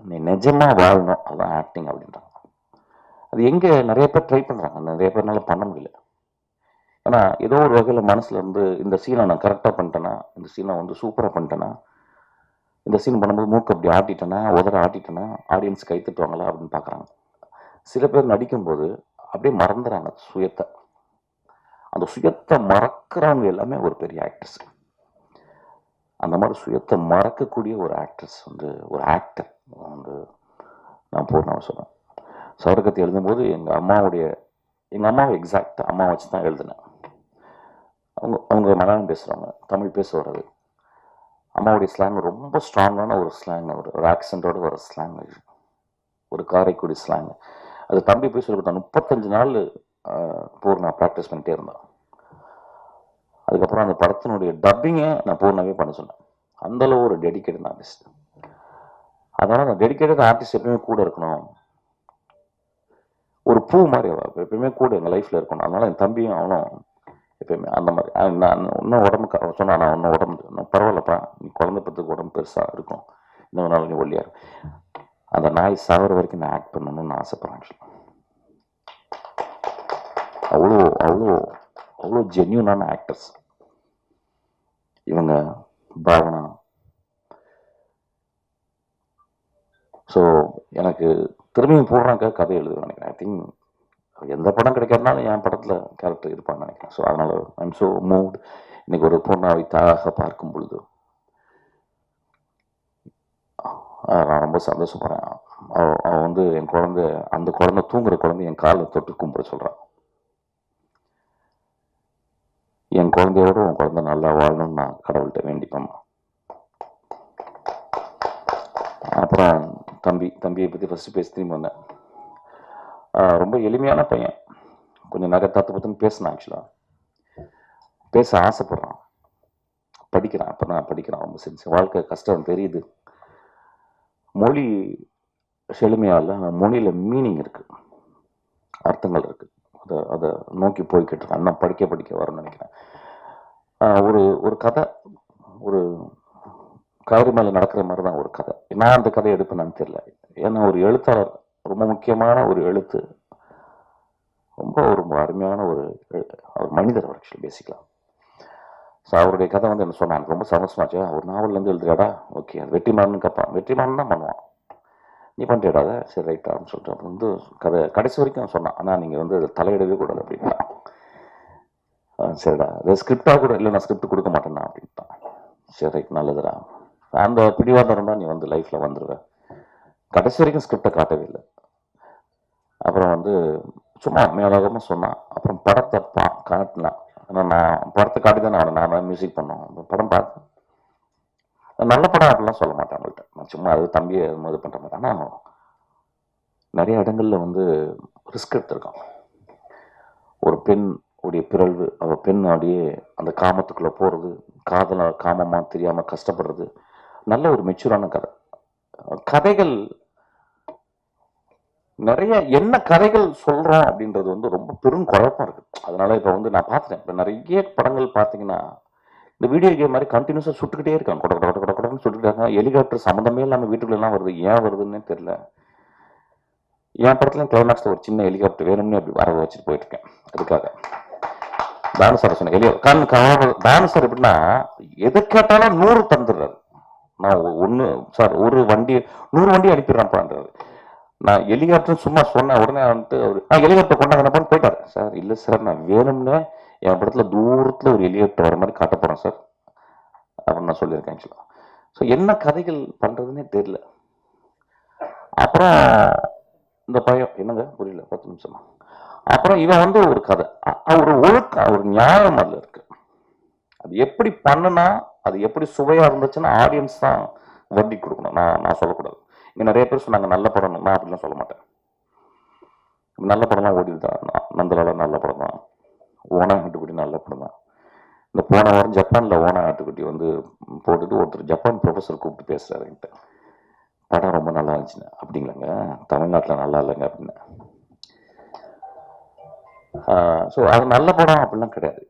நீ நிஜமாக வாழணும், அதுதான் ஆக்டிங் அப்படின்றாங்க. அது எங்கே நிறைய பேர் ட்ரை பண்ணுறாங்க, நிறைய பேர்னால பண்ண முடியல. ஏன்னா ஏதோ ஒரு வகையில் மனசில் இருந்து இந்த சீனை நான் கரெக்டாக பண்ணிட்டேன்னா, இந்த சீனை வந்து சூப்பராக பண்ணிட்டேன்னா, இந்த சீன் பண்ணும்போது மூக்கு அப்படி ஆட்டிட்டேன்னா, உதற ஆட்டிட்டேன்னா ஆடியன்ஸ் கை தட்டுவாங்களா அப்படின்னு பார்க்குறாங்க. சில பேர் நடிக்கும்போது அப்படியே மறந்துறாங்க சுயத்தை. அந்த சுயத்தை மறக்கிறவங்க எல்லாமே ஒரு பெரிய ஆக்டர்ஸ். அந்த மாதிரி சுயத்தை மறக்கக்கூடிய ஒரு ஆக்ட்ரஸ் வந்து ஒரு ஆக்டர் வந்து நான் பூர்ணாவை சொல்கிறேன். சௌரகத்தை எழுதும்போது எங்கள் அம்மாவை எக்ஸாக்ட் அம்மா வச்சு தான் எழுதினேன். அவங்க மலையாளம் பேசுகிறவங்க, தமிழ் பேச வர்றது. அம்மாவுடைய ஸ்லாங் ரொம்ப ஸ்ட்ராங்கான ஒரு ஸ்லாங், ஒரு ஆக்சென்டோட வர ஸ்லாங், ஒரு காரைக்குடி ஸ்லாங். அது தம்பி போய் சொல்லி கொடுத்தான். 35 நாள் பூர்ணா ப்ராக்டிஸ் பண்ணிட்டே இருந்தான். அதுக்கப்புறம் அந்த படத்தினுடைய டப்பிங்கை நான் பூர்ணாவே பண்ண சொன்னேன். அந்தளவு ஒரு டெடிக்கேட்டட் ஆர்டிஸ்ட். அதனால் அந்த டெடிக்கேட்டட் ஆர்டிஸ்ட் எப்பயுமே கூட இருக்கணும். ஒரு பூ மாதிரி எப்பயுமே கூட எங்கள் லைஃப்பில் இருக்கணும். அதனால் என் தம்பியும் அவனும் எப்பயுமே அந்த மாதிரி. நான் இன்னும் உடம்பு சொன்னா, நான் இன்னும் உடம்பு பரவாயில்லப்பா, நீ குழந்தை பத்துக்கு உடம்பு பெருசாக இருக்கும், இன்னொரு நாள் நீ ஒல்லியா இருக்கும். அந்த நாய் சாகிற வரைக்கும் நான் ஆக்ட் பண்ணணும்னு ஆசைப்படுறேன். அவ்வளோ அவ்வளோ அவ்வளோ ஜென்யூனான ஆக்டர்ஸ் இவங்க, பாவனா. ஸோ எனக்கு திரும்பியும் போடுறாங்க கதை எழுதுவேன் நினைக்கிறேன். ஐ திங்க் எந்த படம் கிடைக்காதுனாலும் என் படத்தில் கேரக்டர் இருப்பான்னு நினைக்கிறேன். ஸோ அதனால் ஐம் ஸோ மூவ்ட். இன்னைக்கு ஒரு பூர்ணாவை தாயாக பார்க்கும் பொழுது நான் ரொம்ப சந்தோஷப்படுறேன். அவன் வந்து என் குழந்தை, அந்த குழந்தை தூங்குற குழந்தை என் காலில் தொட்டு கும்பிட சொல்கிறான். என் குழந்தையோட உன் குழந்தை நல்லா வாழணும்னு நான் கடவுள்கிட்ட வேண்டிப்பேன். அப்புறம் தம்பியை பற்றி ஃபஸ்ட்டு பேசி திரும்பி வந்தேன். ரொம்ப எளிமையான பையன், கொஞ்சம் நிறைய தத்துன்னு பேசினான். ஆக்சுவலாக பேச ஆசைப்படுறான், படிக்கிறான். அப்போ நான் படிக்கிறான். ரொம்ப செஞ்சு வாழ்க்கை கஷ்டம் தெரியுது. மொழி செழுமையாக இல்லை, மொழியில் மீனிங் இருக்குது, அர்த்தங்கள் இருக்குது. அதை நோக்கி போய்கிட்டு இருக்கேன். நான் படிக்க வரணும்னு நினைக்கிறேன். ஒரு கதை, ஒரு காவிரி மேலே நடக்கிற மாதிரி தான் ஒரு கதை. நான் அந்த கதையை எடுப்பேன்னு தெரியல. ஏன்னா ஒரு எழுத்தாளர், ரொம்ப முக்கியமான ஒரு எழுத்து, ரொம்ப அருமையான ஒரு மனிதர் ஆக்சுவலி பேசிக்கலாம். ஸோ அவருடைய கதை வந்து என்ன சொன்னான், ரொம்ப சந்தோஷமாச்சு. ஒரு நாவல்லேருந்து எழுதுறியாடா, ஓகே அது வெற்றிமாறன் கேட்பான், வெற்றிமாறன் தான் பண்ணுவான், நீ பண்ணிடாத, சரி ரைட்டா அப்படின்னு சொல்லிட்டு அப்புறம் வந்து கதை கடைசி வரைக்கும் சொன்னான். ஆனால் நீங்கள் வந்து தலையிடவே கூடாது அப்படின்னா, சரிடா அது ஸ்கிரிப்டாக கூட இல்லை, நான் ஸ்கிரிப்ட் கொடுக்க மாட்டேன்னா அப்படின்ட்டான். சரி ரைட் நல்லதுடா, அந்த பிடிவாதம் இருந்தால் நீ வந்து லைஃப்பில் வந்துடுவேன். கடைசி வரைக்கும் ஸ்கிரிப்டை காட்டவே இல்லை. அப்புறம் வந்து சும்மா மேலோகமாக சொன்னான். அப்புறம் படத்தை காட்டினான். ஆனால் நான் படத்தை காட்டி தான் நான் மியூசிக் பண்ணோம். அந்த படம் பார்த்து நல்ல படம் அப்படிலாம் சொல்ல மாட்டேன் அவங்கள்ட்ட. நான் சும்மா அது தம்பியை இது பண்ணுற மாதிரி. ஆனால் நிறைய இடங்கள்ல வந்து ரிஸ்க் எடுத்திருக்கான். ஒரு பெண் உடைய பிறழ்வு, அவள் பெண் அப்படியே அந்த காமத்துக்குள்ளே போகிறது, காதல காமமாக தெரியாமல் கஷ்டப்படுறது, நல்ல ஒரு மெச்சூரான கதை. கதைகள் நிறைய என்ன கதைகள் சொல்றோம் அப்படின்றது வந்து ரொம்ப பெரும் குழப்பம் இருக்கு. அதனால இப்ப வந்து நான் பார்த்துட்டேன், இப்ப நிறைய படங்கள் பார்த்தீங்கன்னா இந்த வீடியோ கேம் மாதிரி கண்டினியூஸா சுட்டுக்கிட்டே இருக்காங்க, கொட கொட கொட கொடன்னு சுட்டுட்டாங்க. ஹெலிகாப்டர் சம்மந்தமே இல்லாம வீட்டுக்குள்ள எல்லாம் வருது, ஏன் வருதுன்னு தெரியல. என் படத்துல கிளைமேக்ஸ்ல ஒரு சின்ன ஹெலிகாப்டர் வேணும்னு அப்படி வர வச்சுட்டு போயிட்டு இருக்கேன். அதுக்காக டான்ஸர் சொன்னேன், டான்ஸர் எப்படின்னா எதை கேட்டாலும் 100 தந்துடுறாரு. நான் ஒன்று சார் ஒரு வண்டி 100 வண்டி அனுப்பிடுறான்ப்பான்றாரு. நான் ஹெலிகாப்டர் சும்மா சொன்ன உடனே வந்துட்டு அவர் ஹெலிகாப்டர் கொண்டாங்கன்னு போயிட்டாரு. சார் இல்லை சார், நான் வேணும்னு என் படத்துல தூரத்துல ஒரு ஹெலிகாப்டர் வர மாதிரி காட்ட போறேன் சார் அப்படின்னு நான் சொல்லியிருக்கேன் ஆக்சுவலா. ஸோ என்ன கதைகள் பண்றதுன்னே தெரியல. அப்புறம் இந்த பையன் என்னங்க புரியல, 10 நிமிஷமா. அப்புறம் இவன் வந்து ஒரு கதை, ஒரு ஒழுக்கம், ஒரு நியாயம் அதுல இருக்கு. அது எப்படி பண்ணுனா, அது எப்படி சுவையா இருந்துச்சுன்னா ஆடியன்ஸ் தான் வட்டி கொடுக்கணும். நான் சொல்லக்கூடாது. இங்க நிறைய பேர் சொன்னாங்க நல்ல படம், நான் அப்படிலாம் சொல்ல மாட்டேன். நல்ல படம்லாம் ஓடிதான், நந்தலால நல்ல படம் தான், ஓனா ஆட்டுக்குட்டி நல்ல படம் தான். இந்த போன வாரம் ஜப்பான்ல ஓனா ஆட்டுக்குட்டி வந்து போட்டுட்டு ஒருத்தர் ஜப்பான் ப்ரொஃபஸர் கூப்பிட்டு பேசுறாரு என்கிட்ட, படம் ரொம்ப நல்லா இருந்துச்சுன்னு. அப்படிங்களாங்க, தமிழ்நாட்டில் நல்லா இல்லைங்க அப்படின்னு. ஸோ அது நல்ல படம் அப்படிலாம் கிடையாது.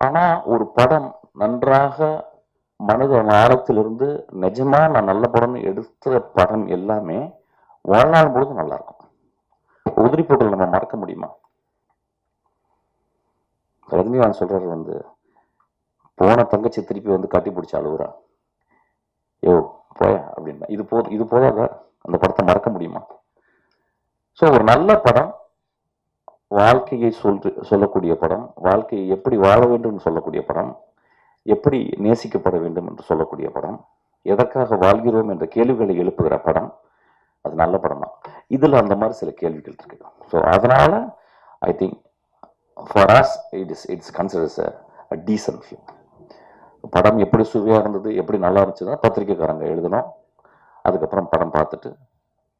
ஆனா ஒரு படம் நன்றாக மனித ஆழத்திலிருந்து நிஜமா நான் நல்ல படம்னு எடுத்த படம் எல்லாமே வாழ்நாள் பொழுது நல்லா இருக்கும். உதிரி போட்டல் நம்ம மறக்க முடியுமா? ரஜினிகாந்த் சொல்றாரு வந்து, போன தங்கச்சி திருப்பி வந்து கட்டி பிடிச்ச அழுகுறா, யோ போயா அப்படின்னா, இது போதாத அந்த படத்தை மறக்க முடியுமா? ஸோ ஒரு நல்ல படம் வாழ்க்கையை சொல்லக்கூடிய படம், வாழ்க்கையை எப்படி வாழ வேண்டும் என்று சொல்லக்கூடிய படம், எப்படி நேசிக்கப்பட வேண்டும் என்று சொல்லக்கூடிய படம், எதற்காக வாழ்கிறோம் என்ற கேள்விகளை எழுப்புகிற படம், அது நல்ல படம் தான். இதுல அந்த மாதிரி சில கேள்விகள் இருக்கு. ஸோ அதனால I think for us it's considers a decent film. படம் எப்படி சுவையா இருந்தது, எப்படி நல்லா இருந்துச்சுன்னா பத்திரிக்கைக்காரங்க எழுதணும், அதுக்கப்புறம் படம் பார்த்துட்டு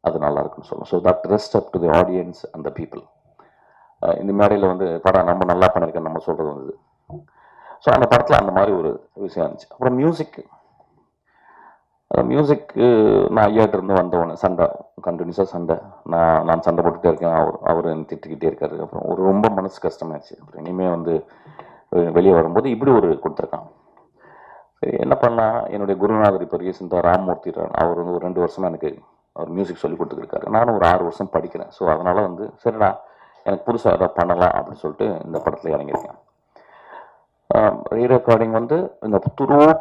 அது நல்லா இருக்குன்னு சொல்லணும். So that rest up to the audience and the people. இந்த மேடையில் வந்து படம் நம்ம நல்லா பண்ணியிருக்கேன் நம்ம சொல்றது வந்து. ஸோ அந்த படத்தில் அந்த மாதிரி ஒரு விஷயம் இருந்துச்சு. அப்புறம் மியூசிக்கு நான் ஐயாட்ட இருந்து வந்தவொடனே சண்டை, கண்டினியூஸாக சண்டை, நான் சண்டை போட்டுகிட்டே இருக்கேன், அவர் என்ன திட்டுக்கிட்டே இருக்காரு. அப்புறம் ஒரு ரொம்ப மனசு கஷ்டமாயிடுச்சு. அப்புறம் இனிமேல் வந்து வெளியே வரும்போது இப்படி ஒரு கொடுத்துருக்கான். சரி என்ன பண்ணலாம், என்னுடைய குருநாதர் இப்போ ரீசெண்டாக ராம்மூர்த்தி, அவர் வந்து ஒரு 2 வருஷமா எனக்கு அவர் மியூசிக் சொல்லி கொடுத்துருக்காரு. நானும் ஒரு 6 வருஷம் படிக்கிறேன். ஸோ அதனால வந்து சரிடா எனக்கு புதுசாக ஏதாவது பண்ணலாம் அப்படின்னு சொல்லிட்டு இந்த படத்தில் இறங்கியிருக்கேன். ரீரெக்கார்டிங் வந்து இந்த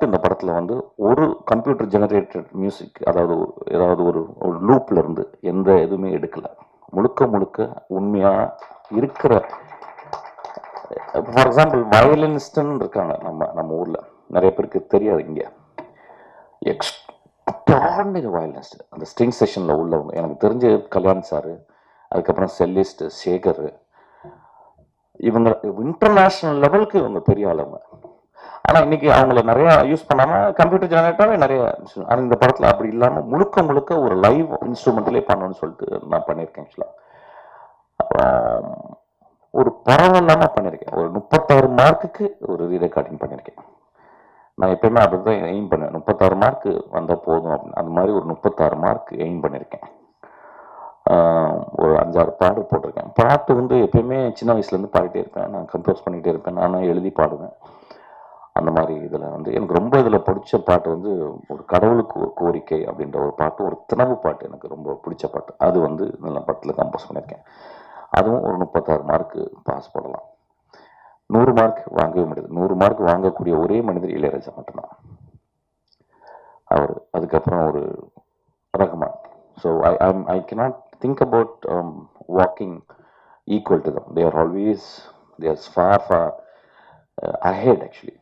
இந்த படத்தில் வந்து ஒரு கம்ப்யூட்டர் ஜெனரேட்டட் மியூசிக், ஏதாவது ஒரு லூப்ல இருந்து எந்த எதுவுமே எடுக்கல, முழுக்க உண்மையாக இருக்கிற. ஃபார் எக்ஸாம்பிள் வயலினிஸ்ட்னு இருக்காங்க நம்ம ஊரில், நிறைய பேருக்கு தெரியாது. இங்கே எக்ஸ்ட்ராடினரி வயலினிஸ்ட், அந்த ஸ்ட்ரிங் செஷனில் உள்ளவங்க எனக்கு தெரிஞ்ச கல்யாண் சார், அதுக்கப்புறம் செல்லிஸ்ட் சேகர், இவங்க இன்டர்நேஷனல் லெவலுக்கு இவங்க பெரிய ஆளுங்க. ஆனா இன்னைக்கு அவங்கள நிறைய யூஸ் பண்ணாம கம்ப்யூட்டர் ஜெனரேட்டரே நிறைய. ஆனா இந்த படத்துல அப்படி இல்லாம முழுக்க ஒரு லைவ் இன்ஸ்ட்ருமெண்ட்லேயே பண்ணணும்னு சொல்லிட்டு நான் பண்ணியிருக்கேன் ஆக்சுவலா. அப்புறம் ஒரு பரவ இல்லாம பண்ணியிருக்கேன். ஒரு 36 மார்க்குக்கு ஒரு ரீரெக்கார்டிங் பண்ணியிருக்கேன். நான் எப்பயுமே அப்படிதான் எய்ம் பண்ணேன், 36 மார்க் வந்தா போதும் அப்படின்னு. அந்த மாதிரி ஒரு 36 மார்க் எய்ம் பண்ணியிருக்கேன். ஒரு 5-6 பாடல் போட்டிருக்கேன். பாட்டு வந்து எப்பயுமே சின்ன வயசுலேருந்து பாடிட்டே இருப்பேன், நான் கம்போஸ் பண்ணிகிட்டே இருப்பேன், நானும் எழுதி பாடுவேன். அந்த மாதிரி இதில் வந்து எனக்கு ரொம்ப இதில் பிடிச்ச பாட்டு வந்து ஒரு கடவுளுக்கு ஒரு கோரிக்கை அப்படின்ற ஒரு பாட்டு, ஒரு தினவு பாட்டு எனக்கு ரொம்ப பிடிச்ச பாட்டு. அது வந்து நல்ல படத்தில் கம்போஸ் பண்ணியிருக்கேன். அதுவும் ஒரு 36 மார்க்கு பாஸ் போடலாம். 100 மார்க் வாங்கவே முடியாது. 100 மார்க் வாங்கக்கூடிய ஒரே மனிதர் இளையராஜா மட்டும்தான். அவர் அதுக்கப்புறம் ஒரு Rahman. So I cannot think about walking equal to them. They are always, they are far ahead actually.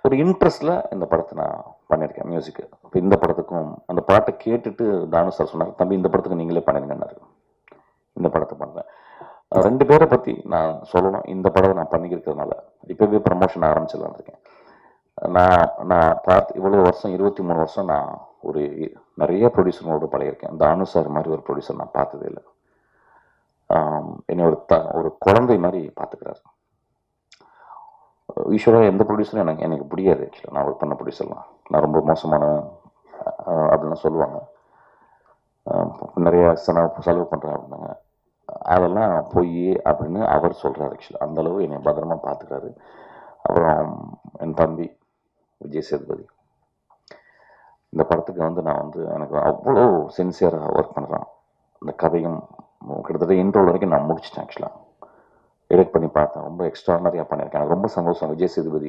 ஒரு இன்ட்ரெஸ்டில் இந்த படத்தை நான் பண்ணியிருக்கேன் மியூசிக்கு. இப்போ இந்த படத்துக்கும் அந்த பாட்டை கேட்டுட்டு தானு சார் சொன்னார், தம்பி இந்த படத்துக்கு நீங்களே பண்ணிருங்கன்னாரு. இந்த படத்தை பண்ணுறேன். 2 பேரை பற்றி நான் சொல்லணும். இந்த படத்தை நான் பண்ணிக்கிறதுனால இப்போவே ப்ரமோஷன் ஆரம்பிச்சிடலாம் இருக்கேன். நான் பார்த்து இவ்வளோ வருஷம் 23 வருஷம் நான் ஒரு நிறைய ப்ரொடியூசரோடு பழகிருக்கேன். தானு சார் மாதிரி ஒரு ப்ரொடியூசர் நான் பார்த்ததே இல்லை. என்னை ஒரு குழந்தை மாதிரி பார்த்துக்கிறாரு. யூஸ்வலாக எந்த ப்ரொடியூசரும் எனக்கு பிடிக்காது. ஆக்சுவலாக நான் ஒர்க் பண்ண ப்ரொடியூசர்லாம் நான் ரொம்ப மோசமான அப்படிலாம் சொல்லுவாங்க. நிறைய செலவு பண்ணுறேன் அப்படின்னாங்க. அதெல்லாம் பொய் அப்படின்னு அவர் சொல்கிறார். ஆக்சுவலாக அந்தளவு என்னை பத்திரமா பார்த்துக்கிறாரு. அப்புறம் என் தம்பி விஜய் சேதுபதி, இந்த படத்துக்கு நான் எனக்கு அவ்வளோ சின்சியராக ஒர்க் பண்ணுறான். இந்த கதையும் கிட்டத்தட்ட இன்ட்ரோல் வரைக்கும் நான் முடிச்சிட்டேன். ஆக்சுவலாக எடிட் பண்ணி பார்த்தேன். ரொம்ப எக்ஸ்ட்ரானரியாக பண்ணியிருக்கேன். எனக்கு ரொம்ப சந்தோஷம். விஜய் சேதுபதி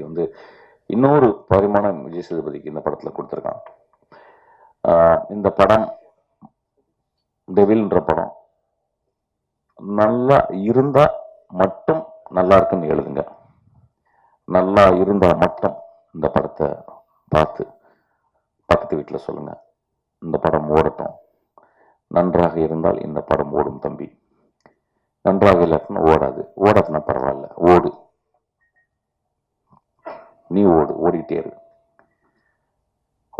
இன்னொரு பரிமாணம் விஜய் சேதுபதிக்கு இந்த படத்தில் கொடுத்துருக்கான். இந்த படம் டெவில்ன்ற படம் நல்லா இருந்தால் மட்டும் நல்லா இருக்குன்னு எழுதுங்க. நல்லா இருந்தால் மட்டும் இந்த படத்தை பார்த்து பக்கத்து வீட்டில் சொல்லுங்கள், இந்த படம் ஓடட்டும். நன்றாக இருந்தால் இந்த படம் ஓடும் தம்பி, நன்றாக இல்லாட்டினா ஓடாது. ஓடாதுன்னா பரவாயில்ல, ஓடு, நீ ஓடிட்டே இரு.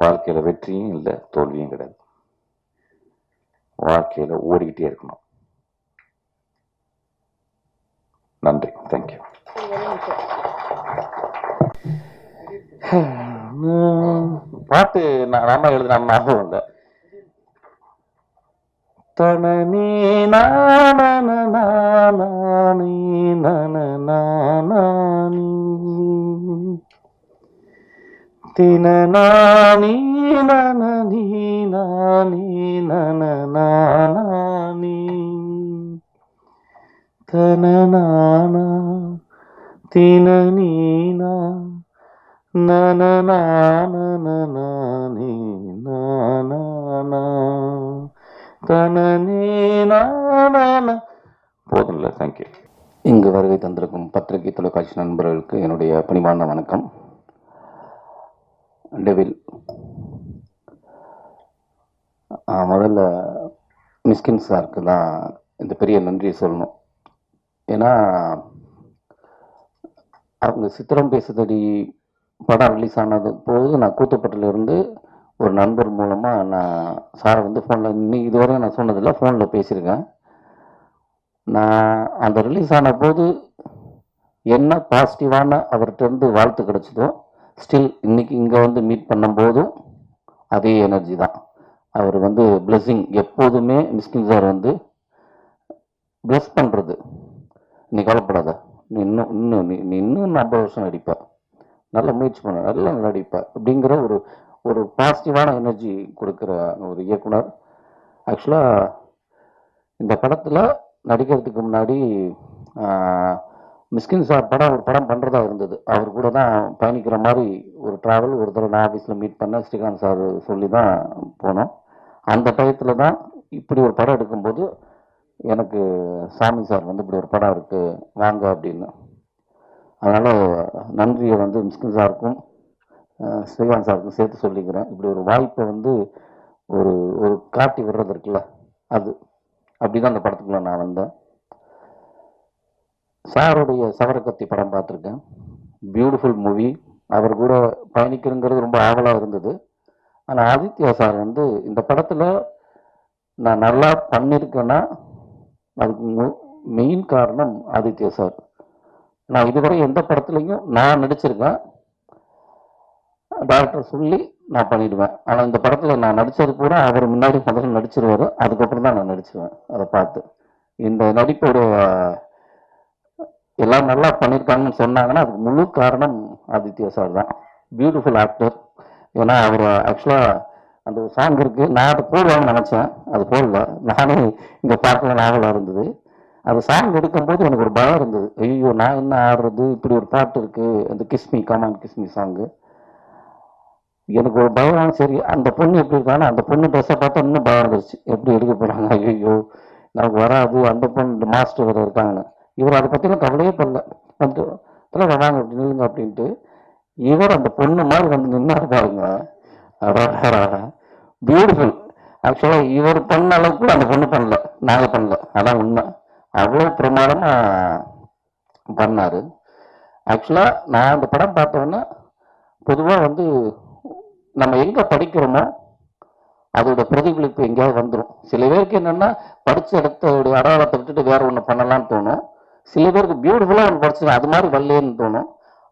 வாழ்க்கையில் வெற்றியும் இல்லை, தோல்வியும் கிடையாது. வாழ்க்கையில் ஓடிக்கிட்டே இருக்கணும். நன்றி, தேங்க்யூ. பாட்டு நான் எழுதின ஞாபகம் இல்லை. தனனே நானே நனநானி தினநானி நனனி நானி நனநானி தனநானா தினநீனா நனநானி நானா போதும்ல. தேங்க்யூ. இங்கு வருகை தந்திருக்கும் பத்திரிகை தொலைக்காட்சி நண்பர்களுக்கு என்னுடைய பணிவான வணக்கம். டெவில், முதல்ல மிஸ்கின் சாருக்கு தான் இந்த பெரிய நன்றியை சொல்லணும். ஏன்னா அவங்க சித்திரம் பேசுதடி படம் ரிலீஸ் ஆனது போது நான் கூத்துப்பட்டிலிருந்து ஒரு நண்பர் மூலமாக நான் சாரை ஃபோனில் இன்னைக்கு இதுவரை நான் சொன்னதில்லை, ஃபோனில் பேசியிருக்கேன். நான் அந்த ரிலீஸ் ஆன போது என்ன பாசிட்டிவான அவர்கிட்ட வாழ்த்து கிடைச்சதோ ஸ்டில் இன்னைக்கு இங்கே மீட் பண்ணும்போதும் அதே எனர்ஜி தான். அவர் பிளெஸ்ஸிங் எப்போதுமே மிஸ்கின் சார் பிளஸ் பண்ணுறது. நீ கவலைப்படாத, நீ இன்னும் 50 வருஷம் நடிப்ப, நல்ல முயற்சி பண்ண, நல்லா நடிப்ப அப்படிங்கிற ஒரு பாசிட்டிவான எனர்ஜி கொடுக்குற ஒரு இயக்குனர். ஆக்சுவலாக இந்த படத்தில் நடிக்கிறதுக்கு முன்னாடி மிஸ்கின் சார் ஒரு படம் பண்ணுறதா இருந்தது. அவர் கூட தான் பயணிக்கிற மாதிரி ஒரு ட்ராவல் ஒரு தடவை நான் ஆஃபீஸில் மீட் பண்ண ஸ்ரீகாந்த் சார் சொல்லி தான் போனோம். அந்த டயத்தில் தான் இப்படி ஒரு படம் எடுக்கும்போது எனக்கு சாமி சார் இப்படி ஒரு படம் இருக்குது வாங்க அப்படின்னு. அதனால் நன்றியை மிஸ்கின் சாருக்கும் ஸ்ரீகாந்த் சாருக்கும் சேர்த்து சொல்லிக்கிறேன். இப்படி ஒரு வாய்ப்பை ஒரு ஒரு காட்டி விடுறது இருக்குல்ல, அது அப்படிதான் அந்த படத்துக்குள்ள நான் வந்தேன். சாருடைய சவரக்கத்தி படம் பார்த்துருக்கேன், பியூட்டிஃபுல் மூவி. அவர் கூட பயணிக்கிறங்கிறது ரொம்ப ஆவலாக இருந்தது. ஆனால் ஆதித்யா சார் இந்த படத்தில் நான் நல்லா பண்ணியிருக்கேன்னா அதுக்கு மெயின் காரணம் ஆதித்யா சார். நான் இதுவரை எந்த படத்துலையும் நான் நடிச்சிருக்கேன், டாக்டர் சொல்லி நான் பண்ணிடுவேன். ஆனால் இந்த படத்தில் நான் நடித்தது கூட அவர் முன்னாடி முதல்ல நடிச்சிருவார், அதுக்கப்புறம் தான் நான் நடிச்சுவேன். அதை பார்த்து இந்த நடிப்போட எல்லாம் நல்லா பண்ணியிருக்காங்கன்னு சொன்னாங்கன்னா அதுக்கு முழு காரணம் ஆதித்யா சார் தான். Beautiful actor. ஏன்னா அவர் ஆக்சுவலாக அந்த ஒரு சாங் இருக்குது, நான் அதை போடுவாங்கன்னு நினச்சேன், அது போடல. நானே இங்கே பார்க்கல, நாவலாக இருந்தது. அது சாங் எடுக்கும்போது எனக்கு ஒரு பயம் இருந்தது. ஐயோ நான் என்ன ஆடுறது, இப்படி ஒரு பாட்டு இருக்கு, அந்த கிஸ்மி கமான் கிஸ்மி சாங்கு. எனக்கு ஒரு பயம். சரி அந்த பொண்ணு எப்படி இருக்காங்க, அந்த பொண்ணு ட்ரெஸ்ஸை பார்த்தா இன்னும் பயம் வந்துருச்சு, எப்படி எடுக்க போறாங்க, ஐயோ நமக்கு வராது, அந்த பொண்ணு மாஸ்டர் வேறு இருக்காங்கன்னு. இவர் அதை பற்றிலாம் கவலையே பண்ணல. வந்து வாங்க அப்படி நில்லுங்க அப்படின்ட்டு இவர் அந்த பொண்ணு மாதிரி வந்து நின்னாரு பாருங்க. பியூட்டிஃபுல். ஆக்சுவலாக இவர் பண்ண அளவுக்கு கூட அந்த பொண்ணு பண்ணல, நாங்கள் பண்ணல, அதான் உண்மை. அவ்வளோ பிரமாதமாக பண்ணார். ஆக்சுவலாக நான் அந்த படம் பார்த்தோன்னா பொதுவாக வந்து நம்ம எங்கே படிக்கிறோமோ அதோட பிரதிபலிப்பு எங்கேயாவது வந்துடும். சில பேருக்கு என்னென்னா படித்த இடத்தோடைய அடையாளத்தை விட்டுட்டு வேற ஒன்று பண்ணலான்னு தோணும். சில பேருக்கு பியூட்டிஃபுல்லாக ஒன்று படிச்சு அது மாதிரி வரலேன்னு தோணும்.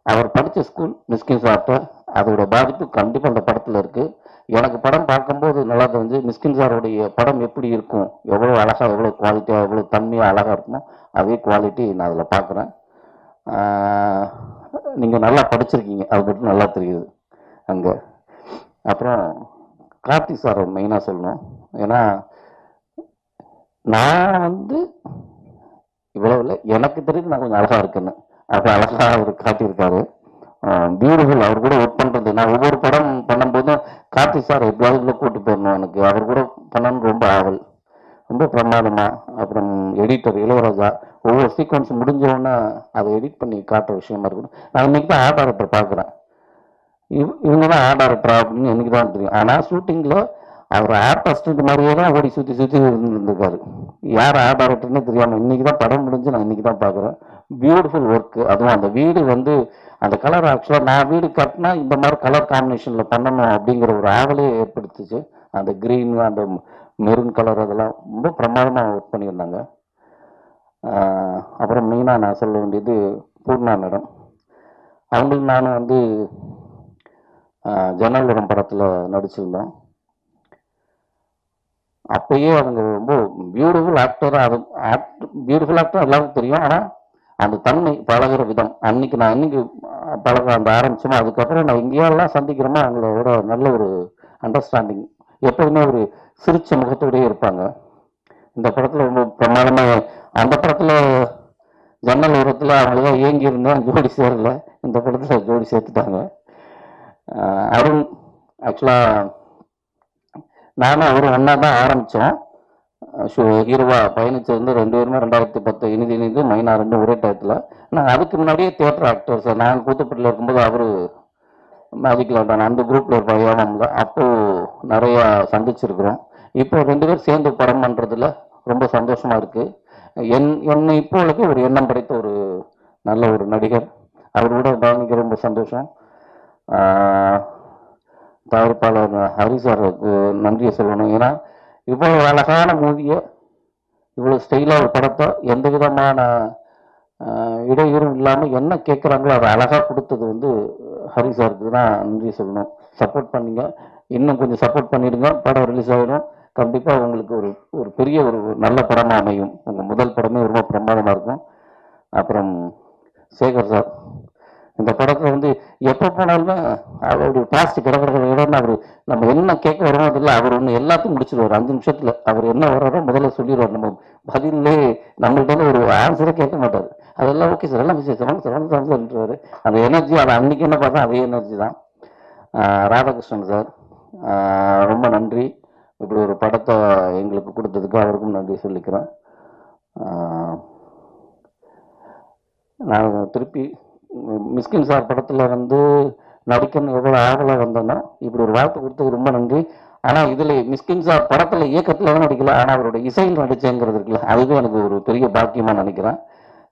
அவர் படித்த ஸ்கூல் மிஸ்கின் சார்ட்ட அதோட பாதிப்பு கண்டிப்பாக அந்த படத்தில் இருக்குது. எனக்கு படம் பார்க்கும்போது நல்லா தெரிஞ்சு மிஸ்கின் சாரோடைய படம் எப்படி இருக்கும், எவ்வளோ அழகாக, எவ்வளோ குவாலிட்டியாக, எவ்வளோ தன்மையாக அழகாக இருக்குமோ அதே குவாலிட்டி நான் அதில் பார்க்குறேன். நீங்கள் நல்லா படிச்சிருக்கீங்க, அது மட்டும் நல்லா தெரியுது அங்கே. அப்புறம் கார்த்தி சார் மெயினாக சொல்லணும். ஏன்னா நான் வந்து இவ்வளோ இல்லை, எனக்கு தெரியுது நான் கொஞ்சம் அழகாக இருக்குன்னு, அப்போ அழகாக அவர் காட்டியிருக்காரு. பியூட்டிஃபுல். அவர் கூட ஒர்க் பண்ணுறது, நான் ஒவ்வொரு படம் பண்ணும்போதும் கார்த்தி சார் எப்படியாவது கூப்பிட்டு போயிடணும், எனக்கு அவர் கூட பண்ணணும்னு ரொம்ப ஆவல், ரொம்ப பிரமாதமாக. அப்புறம் எடிட்டர் இளையராஜா ஒவ்வொரு சீக்வன்ஸ் முடிஞ்சோடனே அதை எடிட் பண்ணி காட்டுற விஷயமா இருக்கணும். நான் இன்னைக்கு தான் ஆர்ட் டைரக்டர் பார்க்குறேன். இவங்க தான் ஆர்ட் டைரக்டரா அப்படின்னு எனக்கு தான் தெரியும். ஆனால் ஷூட்டிங்கில் அவர் ஆர்ட் அசிஸ்டன்ட் மாதிரியே தான் ஓடி சுற்றி சுற்றி இருந்திருக்காரு. யார் ஆர்ட் டைரக்டர்னு தெரியாமல் இன்னைக்கு தான் படம் முடிஞ்சு நான் இன்னைக்கு தான் பார்க்குறேன். Beautiful work. அதுவும் அந்த வீடு வந்து அந்த கலர், ஆக்சுவலாக நான் வீடு கட்டினா இந்த மாதிரி கலர் காம்பினேஷனில் பண்ணணும் அப்படிங்கிற ஒரு ஆவலே ஏற்படுத்துச்சு. அந்த க்ரீன், அந்த மெரூன் கலர், அதெல்லாம் ரொம்ப பிரமாதமாக ஒர்க் பண்ணியிருந்தாங்க. அப்புறம் மெயினாக நான் சொல்ல வேண்டியது பூர்ணா மேடம். அவங்களுக்கு நானும் வந்து ஜன்னல்வரம் படத்தில் நடிச்சிருந்தோம். அப்பயே அவங்க ரொம்ப பியூட்டிஃபுல் ஆக்டராக, அது பியூட்டிஃபுல் ஆக்டர் எல்லாருக்கும் தெரியும். ஆனால் அந்த தன்மை, பழகிற விதம், அன்னைக்கு நான் இன்னைக்கு பழக அந்த ஆரம்பிச்சோமோ அதுக்கப்புறம் நான் எங்கேயெல்லாம் சந்திக்கிறோமோ அவங்களோட நல்ல ஒரு அண்டர்ஸ்டாண்டிங், எப்போதுமே ஒரு சிரிச்ச முகத்தோடயே இருப்பாங்க. இந்த படத்தில் ரொம்ப பிரமாதமாக, அந்த படத்தில் ஜன்னல் உரத்தில் அவங்களதான் ஏங்கி இருந்தேன், ஜோடி சேரல. இந்த படத்தில் ஜோடி சேர்த்துட்டாங்க. அருண், ஆக்சுவலாக நானும் அவரும் ஒன்றா தான் ஆரம்பித்தோம். ஹீரோவா பயணிச்சிருந்து 2 பேருமே 2010 இனிது மைனா 2 ஒரே டயத்தில். நான் அதுக்கு முன்னாடியே தியேட்டர் ஆக்டர் சார், நான் கூத்துப்பட்டில் இருக்கும்போது அவர் மேஜிக் லாண்டான அந்த குரூப்பில் இருப்பாங்க யோகம்ல, அப்போது நிறையா சந்திச்சிருக்கிறோம். இப்போ 2 பேரும் சேர்ந்து படம் பண்ணுறதுல ரொம்ப சந்தோஷமாக இருக்குது. என்னை இப்போதைக்கு ஒரு எண்ணம் படைத்த ஒரு நல்ல ஒரு நடிகர், அவர் கூட பயணிக்க ரொம்ப சந்தோஷம். தயாரிப்பாளர் ஹரி சாருக்கு நன்றியை சொல்லணும். ஏன்னா இவ்வளோ அழகான மூவியை, இவ்வளோ ஸ்டைலாக ஒரு படத்தை எந்த விதமான இடையூறும் இல்லாமல் என்ன கேட்குறாங்களோ அதை அழகாக கொடுத்தது வந்து ஹரி சாருக்கு தான் நன்றி சொல்லணும். சப்போர்ட் பண்ணிங்க, இன்னும் கொஞ்சம் சப்போர்ட் பண்ணிடுங்க. படம் ரிலீஸ் ஆகிடும். கண்டிப்பாக உங்களுக்கு ஒரு பெரிய ஒரு நல்ல படமாக அமையும். உங்கள் முதல் படமே ரொம்ப பிரமாதமாக இருக்கும். அப்புறம் சேகர் சார், இந்த படத்தில் வந்து எப்போ போனாலுமே அவருடைய பிளாஸ்டிக் இடம்னு அவர் நம்ம என்ன கேட்க வரோமோ அதில் அவர் ஒன்று எல்லாத்தையும் முடிச்சிடுவார். 5 நிமிஷத்தில் அவர் என்ன வர்றாரோ முதல்ல சொல்லிடுவார். நம்ம பதிலே நம்மள்கிட்ட ஒரு ஆன்சரே கேட்க மாட்டார். அதெல்லாம் ஓகே சார், எல்லாம் சொல்லிட்டுருவார். அந்த எனர்ஜி, அதை அன்னைக்கு என்ன பார்த்தா அதே எனர்ஜி தான். ராதாகிருஷ்ணன் சார், ரொம்ப நன்றி. இப்படி ஒரு படத்தை எங்களுக்கு கொடுத்ததுக்கு அவருக்கும் நன்றி சொல்லிக்கிறேன். நான் திருப்பி மிஸ்கின் சார் படத்தில் வந்து நடிக்கணும் எவ்வளோ ஆவலாக வந்தோன்னா இப்படி ஒரு வாய்ப்பு கொடுத்தது ரொம்ப நன்றி. ஆனால் இதில் மிஸ்கின் சார் படத்தில் இயக்கத்தில் தான் நடிக்கல, ஆனால் அவரோட இசையில் நடிச்சேங்கிறது இருக்குல்ல, அதுவே எனக்கு ஒரு பெரிய பாக்கியமாக நினைக்கிறேன்.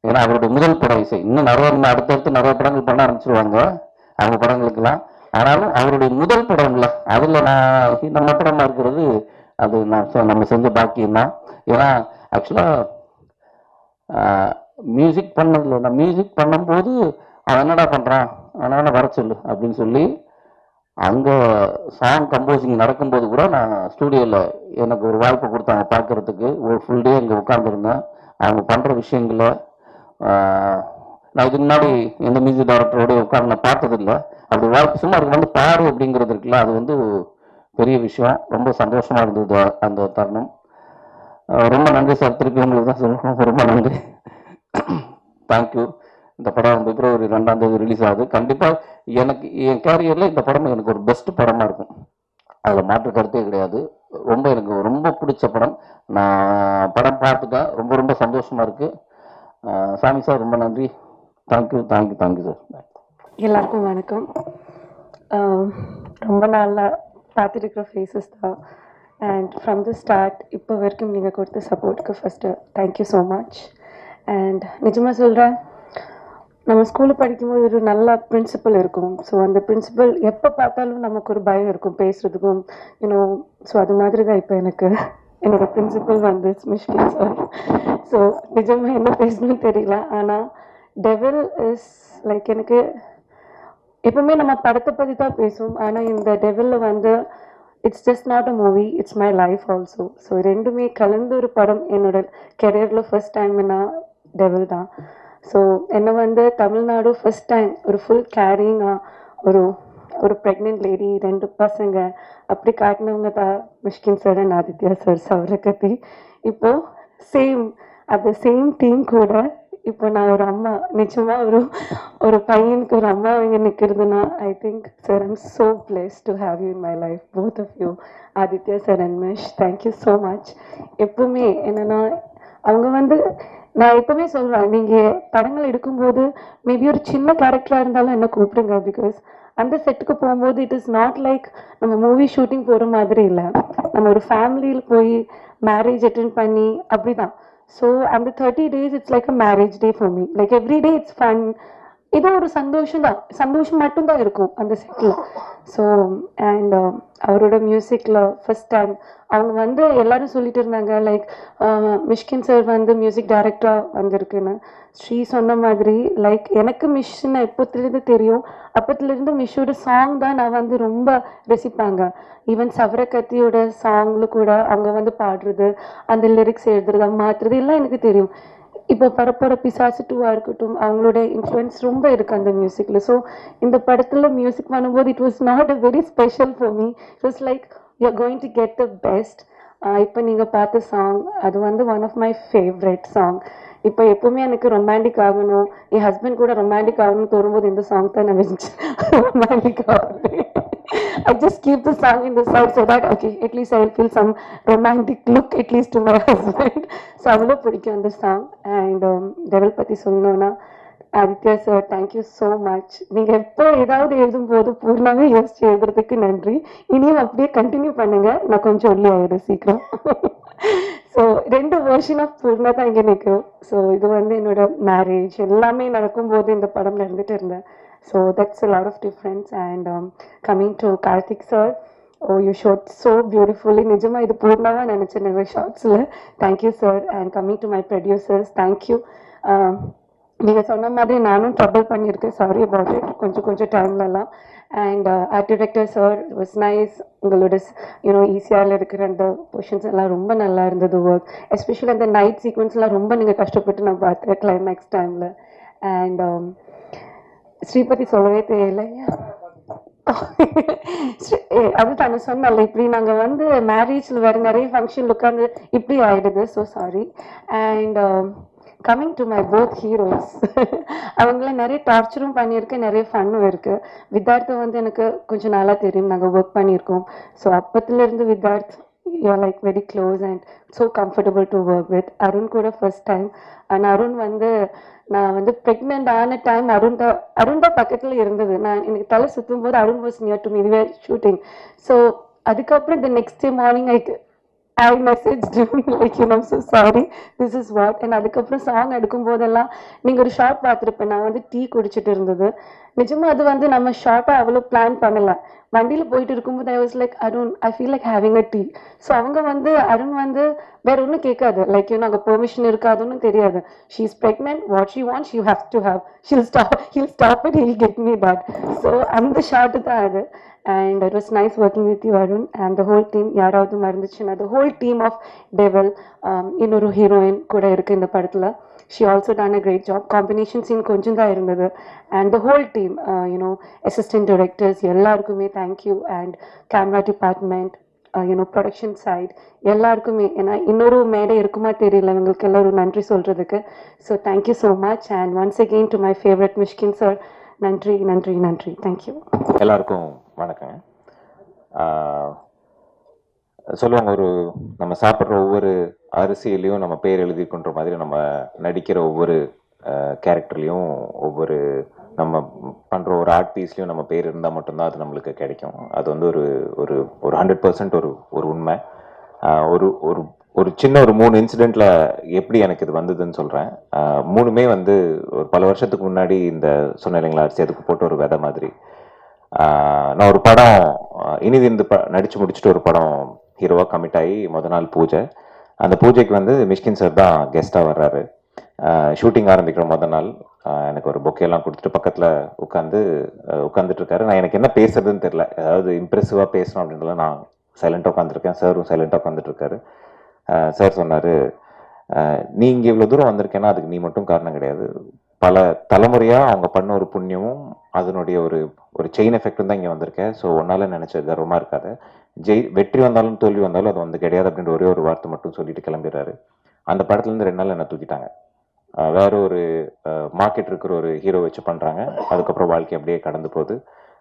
ஏன்னா அவருடைய முதல் படம் இசை, இன்னும் அடுத்தடுத்து நிறைய படங்கள் பண்ண ஆரம்பிச்சிருவாங்க அவங்க படங்களுக்கெல்லாம். ஆனாலும் அவருடைய முதல் படம் இல்லை, அதில் நான் நம்ம படமாக இருக்கிறது அது நம்ம செஞ்ச பாக்கியம்தான். ஏன்னா ஆக்சுவலாக மியூசிக் பண்ணதில்லை, நான் மியூசிக் பண்ணும்போது அவன் என்னடா பண்ணுறான், அவனால வர சொல்லு அப்படின்னு சொல்லி அங்கே சாங் கம்போசிங் நடக்கும்போது கூட நான் ஸ்டூடியோவில் எனக்கு ஒரு வாய்ப்பு கொடுத்தாங்க பார்க்குறதுக்கு. ஒரு ஃபுல் டே இங்கே உட்காந்துருந்தேன். அவங்க பண்ணுற விஷயங்களை நான் இதுக்கு முன்னாடி எந்த மியூசிக் டைரக்டரோட உட்காந்து நான் பார்த்ததில்லை. அப்படி வாய்ப்பு சும்மா அதுக்கு வந்து பாடு அப்படிங்கிறது இருக்குல்ல, அது வந்து பெரிய விஷயம். ரொம்ப சந்தோஷமாக இருந்தது அந்த தருணம். ரொம்ப நன்றி சார், திருப்பி உங்களுக்கு தான் சொல்லணும், ரொம்ப நன்றி. தேங்க்யூ. இந்த படம் பிப்ரவரி 2 ரிலீஸ் ஆகுது. கண்டிப்பாக எனக்கு என் கேரியரில் இந்த படம் எனக்கு ஒரு பெஸ்ட் படமாக இருக்கும், அதில் மாற்று கருத்தே கிடையாது. எனக்கு ரொம்ப பிடிச்ச படம். நான் படம் பார்த்துட்டேன், ரொம்ப ரொம்ப சந்தோஷமாக இருக்குது. சாமி சார் ரொம்ப நன்றி. Thank you thank you thank you sir. எல்லாருக்கும் வணக்கம். ரொம்ப நாளாக பார்த்துருக்கிற ஃபேஸஸ் தான். அண்ட் ஃப்ரம் த ஸ்டார்ட் இப்போ வரைக்கும் நீங்கள் கொடுத்த சப்போர்ட்டுக்கு first thank you so much. And நிஜமாக சொல்கிறேன், நம்ம ஸ்கூலில் படிக்கும்போது ஒரு நல்ல பிரின்சிபல் இருக்கும். ஸோ அந்த பிரின்சிபல் எப்போ பார்த்தாலும் நமக்கு ஒரு பயம் இருக்கும் பேசுகிறதுக்கும், யூனோ. ஸோ அது மாதிரி தான் இப்போ எனக்கு என்னோடய பிரின்சிபல் வந்து மிஷ்கின் சார். ஸோ நிஜமாக என்ன பேசணும்னு தெரியல. ஆனால் டெவில் இஸ் லைக், எனக்கு எப்பவுமே நம்ம படத்தை பற்றி தான் பேசுவோம், ஆனால் இந்த டெவிலில் வந்து it's just not a movie, it's my life also. So ரெண்டுமே கலந்து ஒரு படம். என்னோட கெரியரில் ஃபர்ஸ்ட் டைம்னா டெவில் தான். ஸோ என்னை வந்து தமிழ்நாடு ஃபர்ஸ்ட் டைம் ஒரு ஃபுல் கேரிங்காக ஒரு ஒரு ப்ரெக்னென்ட் லேடி, 2 பசங்க அப்படி காட்டினவங்க தான் Mysskin sir and Aditya sir, Savarakathi. இப்போது அந்த சேம் டீம் கூட இப்போ நான் ஒரு அம்மா, நிச்சயமாக ஒரு பையனுக்கு ஒரு அம்மா இங்கே நிற்கிறதுனா I think sir I'm so blessed to have you in my life, both of you, Aditya sir and Mysh. Thank you so much. எப்பவுமே என்னென்னா அவங்க வந்து, நான் எப்பவுமே சொல்கிறேன், நீங்கள் படங்கள் எடுக்கும்போது மேபி ஒரு சின்ன கேரக்டராக இருந்தாலும் என்ன கூப்பிடுங்க. பிகாஸ் அந்த செட்டுக்கு போகும்போது இட் இஸ் நாட் லைக் நம்ம மூவி ஷூட்டிங் போகிற மாதிரி இல்லை. நம்ம ஒரு ஃபேமிலியில் போய் மேரேஜ் அட்டென்ட் பண்ணி அப்படி தான். ஸோ அந்த 30 days it's like a marriage day for me. Like every day it's fun. ஏதோ ஒரு சந்தோஷம் மட்டும்தான் இருக்கும் அந்த செட்டில். ஸோ அண்ட் அவரோட மியூசிக்கில் ஃபர்ஸ்ட் டைம் அவங்க வந்து எல்லாரும் சொல்லிட்டு இருந்தாங்க லைக் மிஷ்கின் சார் வந்து மியூசிக் டைரக்டராக வந்திருக்குன்னு. ஸ்ரீ சொன்ன மாதிரி லைக் எனக்கு மிஷ்னை எப்போத்துலேருந்து தெரியும், அப்போத்துலேருந்து மிஷ்ஷோட சாங் தான் நான் வந்து ரொம்ப ரசிப்பாங்க. ஈவன் சவரகத்தியோட சாங்கில் கூட அவங்க வந்து பாடுறது, அந்த லிரிக்ஸ் எழுதுறது, மாற்றுறது எல்லாம் எனக்கு தெரியும். இப்போ பரப்பர பிசாசு 2 இருக்கட்டும், அவங்களோட இன்ஃப்ளூயன்ஸ் ரொம்ப இருக்குது அந்த மியூசிக்கில். ஸோ இந்த படத்தில் மியூசிக் பண்ணும்போது it was not a very special for me. It was like you are going to get the best. இப்போ நீங்கள் பார்த்த சாங் அது வந்து one of my favourite song. இப்போ எப்பவுமே எனக்கு ரொமான்டிக் ஆகணும், என் ஹஸ்பண்ட் கூட ரொமான்டிக் ஆகணும்னு தோணும்போது இந்த சாங் தான் நான் வச்சு ரொமான்டிக் ஆகுது. I just keep the song in the side so that okay, at least I will feel some romantic look at least to my husband. So avlo pidikkum and song. And devil patti solnona, Aditya sir, thank you so much. நீங்க எப்போ ஏதாவது எழுதும்போது பூர்ணாவே யோசிச்சு எழுதுறதுக்கு நன்றி. இனியும் அப்படியே continue பண்ணுங்க, நான் கொஞ்சம் ஒல்லி ஆயிடும் சீக்கிரம். ஸோ 2 வெர்ஷன் ஆஃப் பூர்ணா தான் இங்கே நிற்கும். ஸோ இது வந்து என்னோட மேரேஜ் எல்லாமே நடக்கும்போது இந்த படம் நடந்துட்டு இருந்தேன். So that's a lot of difference. And coming to Karthik sir, oh you shot so beautifully. Nijama idu purnava nenichen nanga shots la. Thank you sir. And coming to my producers, thank you. நீங்க சொன்ன மாதிரி நானும் trouble பண்ணியிருக்கேன், sorry about it, கொஞ்சம் டைம்லலாம். And art director sir was nice. உங்களோட ஈஸியாவில் இருக்கிற அந்த பொசிஷன்ஸ் எல்லாம் ரொம்ப நல்லா இருந்தது ஒர்க். எஸ்பெஷலி அந்த நைட் சீக்வன்ஸ்லாம் ரொம்ப நீங்கள் கஷ்டப்பட்டு நான் பார்த்தேன் கிளைமேக்ஸ் டைமில். அண்ட் ஸ்ரீபதி சொல்லவே தெரியலைங்க, அது தானே சொன்னல, இப்படி நாங்கள் வந்து மேரேஜில் வேறு நிறைய ஃபங்க்ஷனில் உட்காந்து இப்படி ஆகிடுது. So sorry. And coming to my both heroes, அவங்கள நிறைய டார்ச்சரும் பண்ணியிருக்கேன், நிறைய ஃபன்னும் இருக்குது. வித்தார்த்தை வந்து எனக்கு கொஞ்சம் நாளாக தெரியும், நாங்கள் ஒர்க் பண்ணியிருக்கோம். ஸோ அப்பத்துலேருந்து Vidharth you are like very close and so comfortable to work with. Arun கூட ஃபர்ஸ்ட் டைம். அண்ட் அருண் வந்து நான் வந்து ப்ரெக்னென்ட் ஆன டைம் அருண் தான் பக்கத்தில் இருந்தது. எனக்கு தலை சுற்றும் போது Arun was near to me, we were shooting. So அதுக்கப்புறம் the next day morning I messaged him like, so sorry, this is what. And அதுக்கப்புறம் சாங் எடுக்கும் போதெல்லாம் நீங்கள் ஒரு ஷார்ட் பார்த்துருப்பேன், நான் வந்து டீ குடிச்சிட்டு இருந்தது. நிஜமாக அது வந்து நம்ம ஷார்ட்டாக அவ்வளோ பிளான் பண்ணல. வண்டியில் போயிட்டு இருக்கும்போது I was like Arun, I feel like having a tea. So அவங்க வந்து அருண் வந்து வேற ஒன்றும் கேட்காது, லைக் அங்கே பெர்மிஷன் இருக்காதுன்னு தெரியாது. She is pregnant, what she want she have to have, he'll stop it, he'll get me that. So அந்த ஷார்ட்டு தான் அது. And it was nice working with you, Arun, and the whole team. யாராவது மறந்துச்சுன்னா the whole team of Devil, இன்னொரு heroine கூட இருக்கு இந்த படத்தில். She also done a great job. Combination scene கொஞ்சம் தான் இருந்தது. And the whole team, assistant directors எல்லாருக்குமே thank you. And camera department, production side எல்லாருக்குமே, ஏன்னா இன்னொரு மேடை இருக்குமா தெரியல உங்களுக்கு எல்லாரும் நன்றி சொல்கிறதுக்கு. So thank you so much and once again to my favourite Mysskin sir, நன்றி நன்றி நன்றி, தேங்க்யூ. எல்லாருக்கும் வணக்கங்க. சொல்லுவாங்க, ஒரு நம்ம சாப்பிட்ற ஒவ்வொரு அரிசியிலையும் நம்ம பேர் எழுதிக்கின்ற மாதிரி நம்ம நடிக்கிற ஒவ்வொரு கேரக்டர்லேயும் ஒவ்வொரு நம்ம பண்ணுற ஒரு ஆர்ட் பீஸ்லேயும் நம்ம பேர் இருந்தால் மட்டும்தான் அது நம்மளுக்கு கிடைக்கும். அது வந்து ஒரு ஒரு ஒரு 100% ஒரு உண்மை. ஒரு ஒரு ஒரு சின்ன ஒரு 3 இன்சிடெண்ட்டில் எப்படி எனக்கு இது வந்ததுன்னு சொல்கிறேன். 3மே வந்து ஒரு பல வருஷத்துக்கு முன்னாடி இந்த சொன்ன இல்லைங்களா, அரிசி அதுக்கு போட்டு ஒரு விதை மாதிரி. நான் ஒரு படம் இனிது இந்த நடித்து முடிச்சுட்டு ஒரு படம் ஹீரோவாக கமிட் ஆகி நாள் பூஜை. அந்த பூஜைக்கு வந்து மிஷ்கின் சார் தான் கெஸ்ட்டாக வர்றாரு. ஷூட்டிங் ஆரம்பிக்கிற நாள் எனக்கு ஒரு பொக்கேலாம் கொடுத்துட்டு பக்கத்தில் உட்காந்துட்டு இருக்காரு. நான் எனக்கு என்ன பேசுறதுன்னு தெரியல, அதாவது இம்ப்ரெசிவாக பேசணும் அப்படின்றத நான் சைலண்டாக உட்காந்துருக்கேன். சாரும் சைலண்டாக உட்காந்துட்டு இருக்காரு. சார் சொன்னார், நீ இங்கே இவ்வளோ தூரம் வந்திருக்கேன்னா அதுக்கு நீ மட்டும் காரணம் கிடையாது, பல தலைமுறையாக அவங்க பண்ண ஒரு புண்ணியமும் அதனுடைய ஒரு ஒரு செயின் எஃபெக்டும் தான் இங்கே வந்திருக்கேன். ஸோ ஒன்றால் நினச்ச கர்வமாக இருக்காது. வெற்றி வந்தாலும் தோல்வி வந்தாலும் அது வந்து கிடையாது அப்படின்ற ஒரே ஒரு வார்த்தை மட்டும் சொல்லிட்டு கிளம்பிடுறாரு. அந்த படத்துலேருந்து 2 நாள் என்னை தூக்கிட்டாங்க. வேற ஒரு மார்க்கெட் இருக்கிற ஒரு ஹீரோ வச்சு பண்ணுறாங்க. அதுக்கப்புறம் வாழ்க்கை அப்படியே கடந்து போகுது.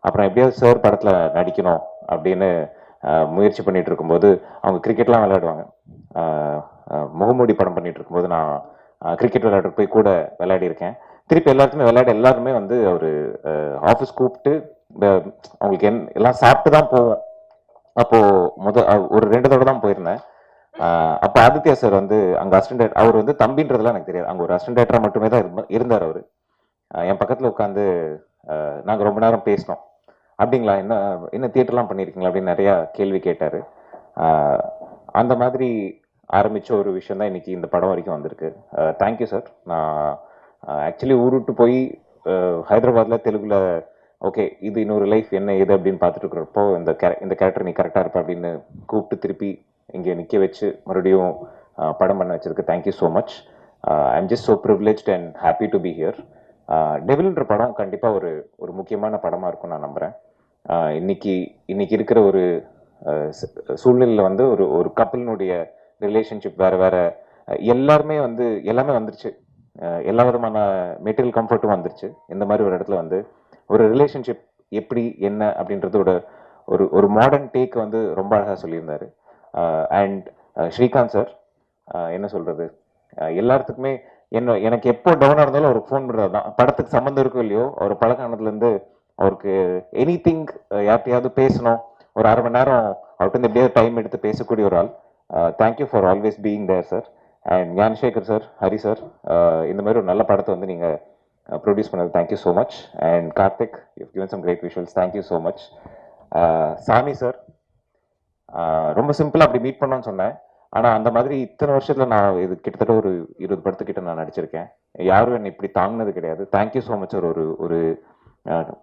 அப்புறம் எப்படியாவது சார் படத்தில் நடிக்கணும் அப்படின்னு முயற்சி பண்ணிட்டு இருக்கும்போது, அவங்க கிரிக்கெட்லாம் விளையாடுவாங்க. முகமூடி படம் பண்ணிட்டு இருக்கும்போது நான் கிரிக்கெட் விளையாட போய் கூட விளையாடி இருக்கேன். திருப்பி எல்லாருமே வந்து அவர் ஆஃபீஸ் கூப்பிட்டு அவங்களுக்கு எல்லாம் சாப்பிட்டு தான் போவோம். அப்போ ஒரு 2 தடவை தான் போயிருந்தேன். அப்போ ஆதித்யா சார் வந்து அங்கே அசிஸ்டன்ட், அவர் வந்து தம்பின்றதுலாம் எனக்கு தெரியாது, அங்கே ஒரு அசிஸ்டன்ட் டேரக்டரா மட்டுமே தான் இருந்தார். அவர் என் பக்கத்தில் உட்காந்து நாங்கள் ரொம்ப நேரம் பேசினோம். அப்படிங்களா, என்ன தியேட்டர்லாம் பண்ணியிருக்கீங்களா அப்படின்னு நிறையா கேள்வி கேட்டார். அந்த மாதிரி ஆரம்பித்த ஒரு விஷயம் தான் இன்னைக்கு இந்த படம் வரைக்கும் வந்திருக்கு. Thank you sir. நான் ஆக்சுவலி ஊர் விட்டு போய் ஹைதராபாத்தில் தெலுங்குல ஓகே இது இன்னொரு லைஃப் என்ன ஏது அப்படின்னு பார்த்துட்டு இருக்கிறப்போ இந்த கேரக்டர் நீ கரெக்டாக இருப்ப அப்படின்னு கூப்பிட்டு திருப்பி இங்கே நிற்க வச்சு மறுபடியும் படம் பண்ண வச்சதுக்கு thank you so much. I am just so privileged and happy to be here. டெவில்ன்ற படம் கண்டிப்பாக ஒரு முக்கியமான படமாக இருக்கும் நான் நம்புகிறேன். இன்னைக்கு இருக்கிற ஒரு சூழ்நிலையில் வந்து ஒரு கப்பலினுடைய ரிலேஷன்ஷிப் வேறு எல்லாமே வந்துருச்சு. எல்லா விதமான மெட்டீரியல் கம்ஃபர்ட்டும் வந்துருச்சு. இந்த மாதிரி ஒரு இடத்துல வந்து ஒரு ரிலேஷன்ஷிப் எப்படி என்ன அப்படின்றதோட ஒரு மாடர்ன் டேக் வந்து ரொம்ப அழகாக சொல்லியிருந்தாரு. அண்ட் ஸ்ரீகாந்த் சார் என்ன சொல்கிறது, எல்லாத்துக்குமே எனக்கு எப்போ டவுனாக இருந்தாலும் அவருக்கு ஃபோன் பண்ணுறது தான். படத்துக்கு சம்மந்தம் இருக்கோ இல்லையோ, அவர் பழக்கானதுலேருந்து அவருக்கு எனி திங் யார்ட்டையாவது பேசணும், ஒரு 1/2 மணி நேரம் அவர்கிட்ட எப்படியாவது டைம் எடுத்து பேசக்கூடிய ஒரு ஆள். Thank you for always being there sir. And Gnanasekar sir, Hari sir, இந்த மாதிரி ஒரு நல்ல படத்தை வந்து நீங்கள் ப்ரொடியூஸ் பண்ணது thank you so much. And Karthik, you given some great visuals, thank you so much. Sami sir, ரொம்ப சிம்பிளாக அப்படி மீட் பண்ணோன்னு சொன்னேன். ஆனால் அந்த மாதிரி இத்தனை வருஷத்தில் நான் இது கிட்டத்தட்ட ஒரு 20 படத்துக்கிட்ட நான் நடிச்சிருக்கேன். யாரும் என்னை இப்படி தாங்கினது கிடையாது. Thank you so much sir. ஒரு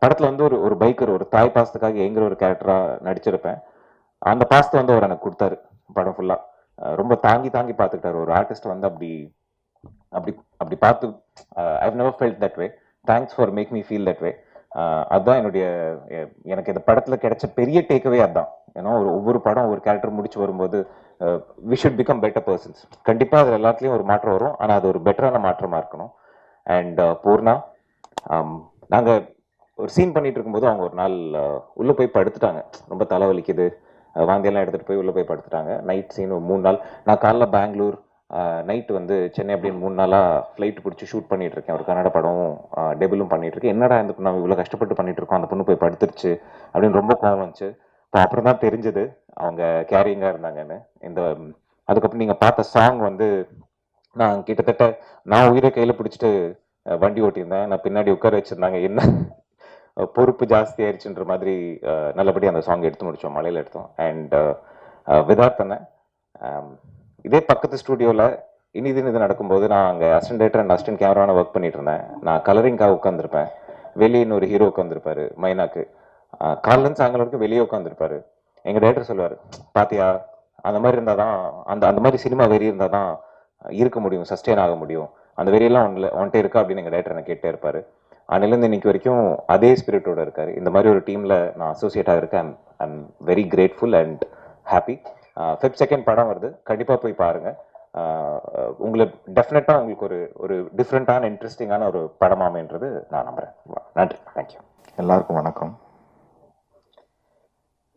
படத்தில் வந்து ஒரு பைக்கர், ஒரு தாய் பாசத்துக்காக ஏங்குற ஒரு கேரக்டராக நடிச்சிருப்பேன். அந்த பாசத்தை வந்து அவர் எனக்கு கொடுத்தாரு படம் ஃபுல்லாக. ரொம்ப தாங்கி பார்த்துக்கிட்டாரு. ஒரு ஆர்டிஸ்ட் வந்து அப்படி அப்படி அப்படி பார்த்து I've never felt that way. Thanks for make me feel that way. அதுதான் எனக்கு இந்த படத்தில் கிடைச்ச பெரிய டேக்அவே அதுதான். ஏன்னா ஒவ்வொரு படம் ஒவ்வொரு கேரக்டர் முடிச்சு வரும்போது we should become better persons. கண்டிப்பாக அதில் எல்லாத்துலேயும் ஒரு மாற்றம் வரும், ஆனால் அது ஒரு பெட்டரான மாற்றமாக இருக்கணும். அண்ட் பூர்ணா, நாங்கள் ஒரு சீன் பண்ணிட்டு இருக்கும்போது அவங்க ஒரு நாள் உள்ளே போய் படுத்துட்டாங்க. ரொம்ப தலைவலிக்குது, வாந்தியெல்லாம் எடுத்துகிட்டு போய் உள்ளே போய் படுத்துட்டாங்க. நைட் சீன் 3 நாள். நான் காலைல பெங்களூர், நைட்டு வந்து சென்னை, அப்படின்னு 3 நாளாக ஃப்ளைட் பிடிச்சி ஷூட் பண்ணிட்டு இருக்கேன். ஒரு கன்னட படமும் டெபிலும் பண்ணிட்டு இருக்கேன். என்னடா இந்த பொண்ணு இவ்வளோ கஷ்டப்பட்டு பண்ணிட்டு இருக்கோம், அந்த பொண்ணு போய் படுத்துருச்சு அப்படின்னு ரொம்ப கோவம் வந்துச்சு. அப்புறம் தான் தெரிஞ்சது அவங்க கேரிங்காக இருந்தாங்கன்னு. அதுக்கப்புறம் நீங்கள் பார்த்த சாங் வந்து நான் கிட்டத்தட்ட உயிரை கையில் பிடிச்சிட்டு வண்டி ஓட்டியிருந்தேன். நான் பின்னாடி உட்கார வச்சுருந்தாங்க. என்ன பொறுப்பு ஜாஸ்தி ஆயிடுச்சுன்ற மாதிரி நல்லபடி அந்த சாங் எடுத்து முடித்தோம், மலையில் எடுத்தோம். அண்ட் விதார்த்தனை இதே பக்கத்து ஸ்டூடியோவில் இது நடக்கும்போது நான் அங்கே அசிஸ்டன்ட் டைரக்டர் அண்ட் அசிஸ்டன்ட் கேமரான ஒர்க் பண்ணிட்டு இருந்தேன். நான் கலரிங்காக உட்காந்துருப்பேன். வெளியே இன்னொரு ஹீரோ உட்காந்துருப்பாரு, மைனாக்கு. காலிலேருந்து சாயங்காலம் வரைக்கும் வெளியே உட்காந்துருப்பாரு. எங்கள் டைரக்டர் சொல்லுவார், பாத்தியா அந்த மாதிரி இருந்தால் தான் அந்த மாதிரி சினிமா வெறி இருந்தால் தான் இருக்க முடியும், சஸ்டெயின் ஆக முடியும். அந்த வெறியெல்லாம் ஒன்ட்டே இருக்கா அப்படின்னு எங்கள் டைரக்டர் எனக்கு கேட்டே இருப்பார். அன்னிலேருந்து இன்னைக்கு வரைக்கும் அதே ஸ்பிரிட்டோட இருக்காரு. இந்த மாதிரி ஒரு டீமில் நான் அசோசியேட் ஆகிருக்கேன். I'm very grateful and happy. Feb 2 படம் வருது, கண்டிப்பாக போய் பாருங்கள். உங்களுக்கு டெஃபினட்டாக உங்களுக்கு ஒரு ஒரு டிஃப்ரெண்ட்டான இன்ட்ரெஸ்டிங்கான ஒரு படமாமேன்றது நான் நம்புகிறேன். நன்றி, தேங்க்யூ. எல்லாருக்கும் வணக்கம்.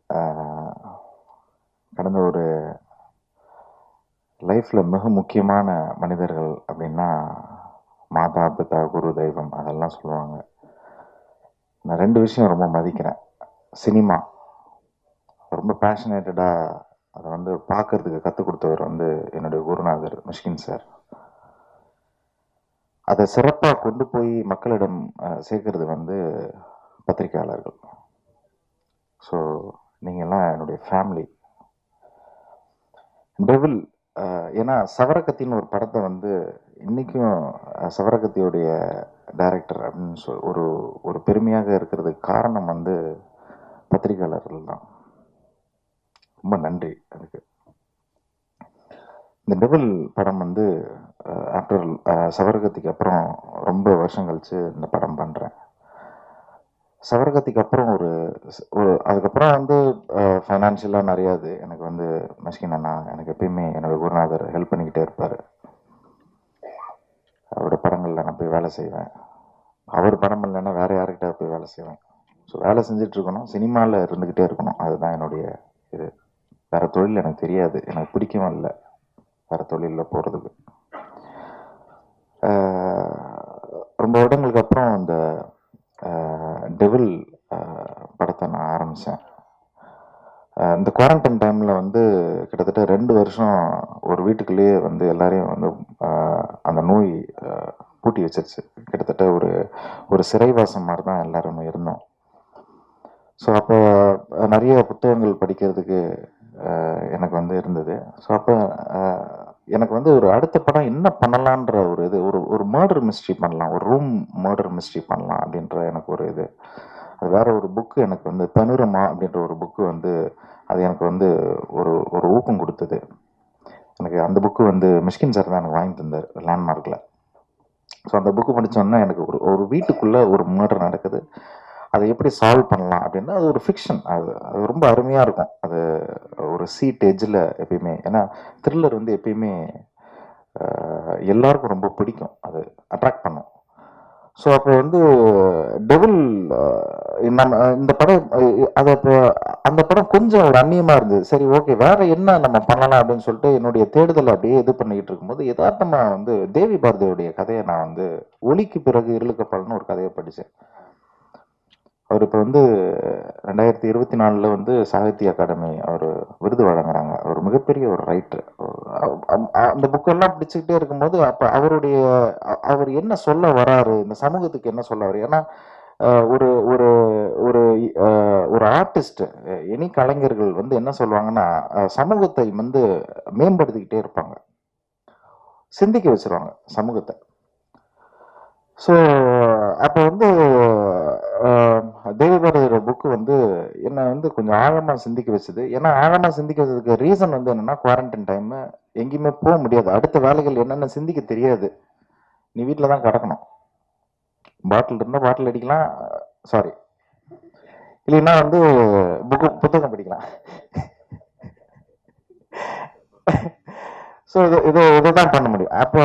ஆஹ் கடந்த ஒரு லைஃப்பில் மிக முக்கியமான மனிதர்கள் அப்படின்னா மாதா பிதா குரு தெய்வம் அதெல்லாம் சொல்லுவாங்க. நான் 2 விஷயம் ரொம்ப மதிக்கிறேன். சினிமா ரொம்ப பேஷனேட்டடாக அதை வந்து பார்க்கறதுக்கு கற்றுக் கொடுத்தவர் வந்து என்னுடைய குருநாதர் மிஷ்கின் சார். அதை சிறப்பாக கொண்டு போய் மக்களிடம் சேர்க்கறது வந்து பத்திரிகையாளர்கள். ஸோ நீங்கள்லாம் என்னுடைய ஃபேமிலி. டெவில் ஏன்னா சவரக்கத்தின்னு ஒரு படத்தை வந்து இன்றைக்கும் சவரக்கத்தியோடைய டைரக்டர் அப்படின்னு ஒரு பெருமையாக இருக்கிறதுக்கு காரணம் வந்து பத்திரிகையாளர்கள் தான். ரொம்ப நன்றி அதுக்கு. இந்த டெவில் படம் வந்து ஆஃப்டர் சவரகத்திக்கு அப்புறம் ரொம்ப வருஷம் கழிச்சு இந்த படம் பண்ணுறேன். சவரகத்திக்கு அப்புறம் அதுக்கப்புறம் வந்து ஃபைனான்ஷியலாக நிறையாது எனக்கு வந்து மிஷ்கின் அண்ணா எனக்கு எப்பயுமே என்னோட குருநாதர் ஹெல்ப் பண்ணிக்கிட்டே இருப்பார். அவரோட படங்களில் நான் போய் வேலை செய்வேன். அவர் படம் இல்லைன்னா வேறு யார்கிட்ட போய் வேலை செய்வேன். ஸோ வேலை செஞ்சுட்டு இருக்கணும், சினிமாவில் இருந்துக்கிட்டே இருக்கணும். அதுதான் என்னுடைய இது. வேறு தொழில் எனக்கு தெரியாது, எனக்கு பிடிக்கவும் இல்லை வேறு தொழிலில் போகிறதுக்கு. ரொம்ப வருடங்களுக்கு அப்புறம் இந்த டெவில் படத்தை நான் ஆரம்பித்தேன். இந்த குவாரண்டைன் டைமில் வந்து கிட்டத்தட்ட 2 வருஷம் ஒரு வீட்டுக்குள்ளேயே வந்து எல்லாரையும் வந்து அந்த நோய் பூட்டி வச்சிருச்சு. கிட்டத்தட்ட ஒரு சிறைவாசம் மாதிரி தான் எல்லாருமே இருந்தோம். ஸோ அப்போ நிறைய புத்தகங்கள் படிக்கிறதுக்கு எனக்கு வந்து இருந்தது. ஸோ அப்போ எனக்கு வந்து ஒரு அடுத்த படம் என்ன பண்ணலான்ற ஒரு இது ஒரு மர்டர் மிஸ்ட்ரி பண்ணலாம், ஒரு ரூம் மர்டர் மிஸ்ட்ரி பண்ணலாம் அப்படின்ற எனக்கு ஒரு இது. அது வேற ஒரு புக்கு எனக்கு வந்து பனுரமா அப்படின்ற ஒரு புக்கு வந்து அது எனக்கு வந்து ஒரு ஊக்கம் கொடுத்தது. எனக்கு அந்த புக்கு வந்து மிஷ்கின் சார் தான் எனக்கு வாங்கி தந்தார் லேண்ட்மார்க்கில். ஸோ அந்த புக்கு படித்தோன்னா எனக்கு ஒரு வீட்டுக்குள்ளே ஒரு மர்டர் நடக்குது, அதை எப்படி சால்வ் பண்ணலாம் அப்படின்னா அது ஒரு ஃபிக்ஷன். அது ரொம்ப அருமையாக இருக்கும். அது ஒரு சீட் எட்ஜில் எப்பயுமே, ஏன்னா த்ரில்லர் வந்து எப்பயுமே எல்லாருக்கும் ரொம்ப பிடிக்கும், அது அட்ராக்ட் பண்ணும். ஸோ அப்போ வந்து டெவில் நம்ம இந்த படம் அது அப்போ அந்த படம் கொஞ்சம் ஒரு அந்நியமாக இருந்தது. சரி ஓகே வேறு என்ன நம்ம பண்ணலாம் அப்படின்னு சொல்லிட்டு என்னுடைய தேடுதலை அப்படியே இது பண்ணிக்கிட்டு இருக்கும்போது யதார்த்தமாக வந்து தேவி பாரதியோடைய கதையை நான் வந்து ஒளிக்கு பிறகு இருளுக்கப்பால்னு ஒரு கதையை படித்தேன். அவர் இப்போ வந்து 2024 வந்து சாகித்ய அகாடமி அவர் விருது வழங்குறாங்க. அவர் மிகப்பெரிய ஒரு ரைட்டர். அந்த புக்கெல்லாம் பிடிச்சிக்கிட்டே இருக்கும்போது அப்போ அவர் என்ன சொல்ல வராரு, இந்த சமூகத்துக்கு என்ன சொல்ல வர்றாரு. ஏன்னா ஒரு ஒரு ஒரு ஒரு ஆர்டிஸ்ட், எனி கலைஞர்கள் வந்து என்ன சொல்லுவாங்கன்னா சமூகத்தை வந்து மேம்படுத்திக்கிட்டே இருப்பாங்க, சிந்திக்க வச்சிருவாங்க சமூகத்தை. ஸோ அப்போ வந்து தேவபாரதியோட புக்கு வந்து என்னை வந்து கொஞ்சம் ஆழமாக சிந்திக்க வச்சுது. ஏன்னா ஆழமாக சிந்திக்க வச்சதுக்கு ரீசன் வந்து என்னென்னா குவாரண்டைன் டைமு, எங்கேயுமே போக முடியாது, அடுத்த வேலைகள் என்னென்ன சிந்திக்க தெரியாது, நீ வீட்டில் தான் கிடக்கணும். பாட்டில் இருந்தால் பாட்டில் அடிக்கலாம், சாரி இல்லைன்னா வந்து புத்தகம் படிக்கலாம். ஸோ இதை தான் பண்ண முடியும். அப்போ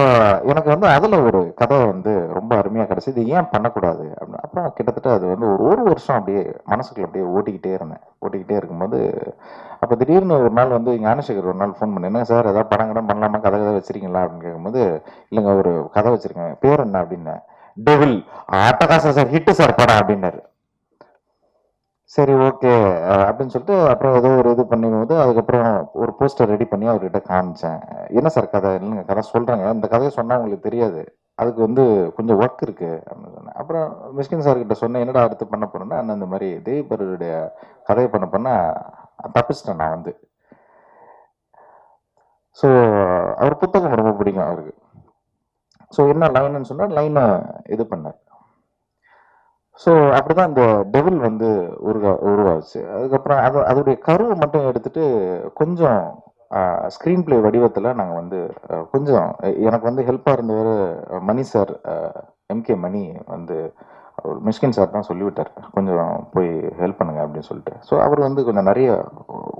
எனக்கு வந்து அதில் ஒரு கதை வந்து ரொம்ப அருமையாக கிடச்சி, இது ஏன் பண்ணக்கூடாது அப்படின்னு. அப்புறம் கிட்டத்தட்ட அது வந்து ஒரு வருஷம் அப்படியே மனசுக்குள்ள அப்படியே ஓட்டிக்கிட்டே இருக்கும்போது அப்போ திடீர்னு ஒரு நாள் வந்து ஞானசேகர் ஒரு நாள் ஃபோன் பண்ணி, என்ன சார் ஏதாவது படம் கடம் பண்ணலாமா, கதை வச்சிருக்கீங்களா அப்படின்னு கேட்கும்போது, இல்லைங்க ஒரு கதை வச்சுருக்கேன், பேர் என்ன அப்படின்னு. டெவில். அட்டகாசம் சார், ஹிட்டு சார் படம் அப்படின்னாரு. சரி ஓகே அப்படின்னு சொல்லிட்டு அப்புறம் ஏதோ ஒரு இது பண்ணும்போது அதுக்கப்புறம் ஒரு போஸ்டர் ரெடி பண்ணி அவர்கிட்ட காமிச்சேன். என்ன சார் கதை, இல்லைங்க கதை சொல்கிறேங்க, இந்த கதையை சொன்னால் உங்களுக்கு தெரியாது, அதுக்கு வந்து கொஞ்சம் ஒர்க் இருக்குது அப்படின்னு சொன்னேன். அப்புறம் மிஷ்கின் சார்கிட்ட சொன்னேன், என்னடா அடுத்து பண்ண போகிறேன்னா, அந்த மாதிரி தேவிபருடைய கதையை பண்ண தப்பிச்சிட்டேன் நான் வந்து. ஸோ அவர் புத்தகம் ரொம்ப பிடிக்கும் அவருக்கு. ஸோ என்ன லைன்னு சொன்னால் லைனை இது பண்ணார். ஸோ அப்படிதான் இந்த டெவில் வந்து உருவாச்சு. அதுக்கப்புறம் அதோடைய கருவை மட்டும் எடுத்துட்டு கொஞ்சம் ஸ்க்ரீன் பிளே வடிவத்தில் நாங்கள் வந்து கொஞ்சம் எனக்கு வந்து ஹெல்ப்பாக இருந்தவர் மணி சார், MK மணி வந்து மிஷ்கின் சார் தான் சொல்லிவிட்டார், கொஞ்சம் போய் ஹெல்ப் பண்ணுங்க அப்படின்னு சொல்லிட்டு. ஸோ அவர் வந்து கொஞ்சம் நிறைய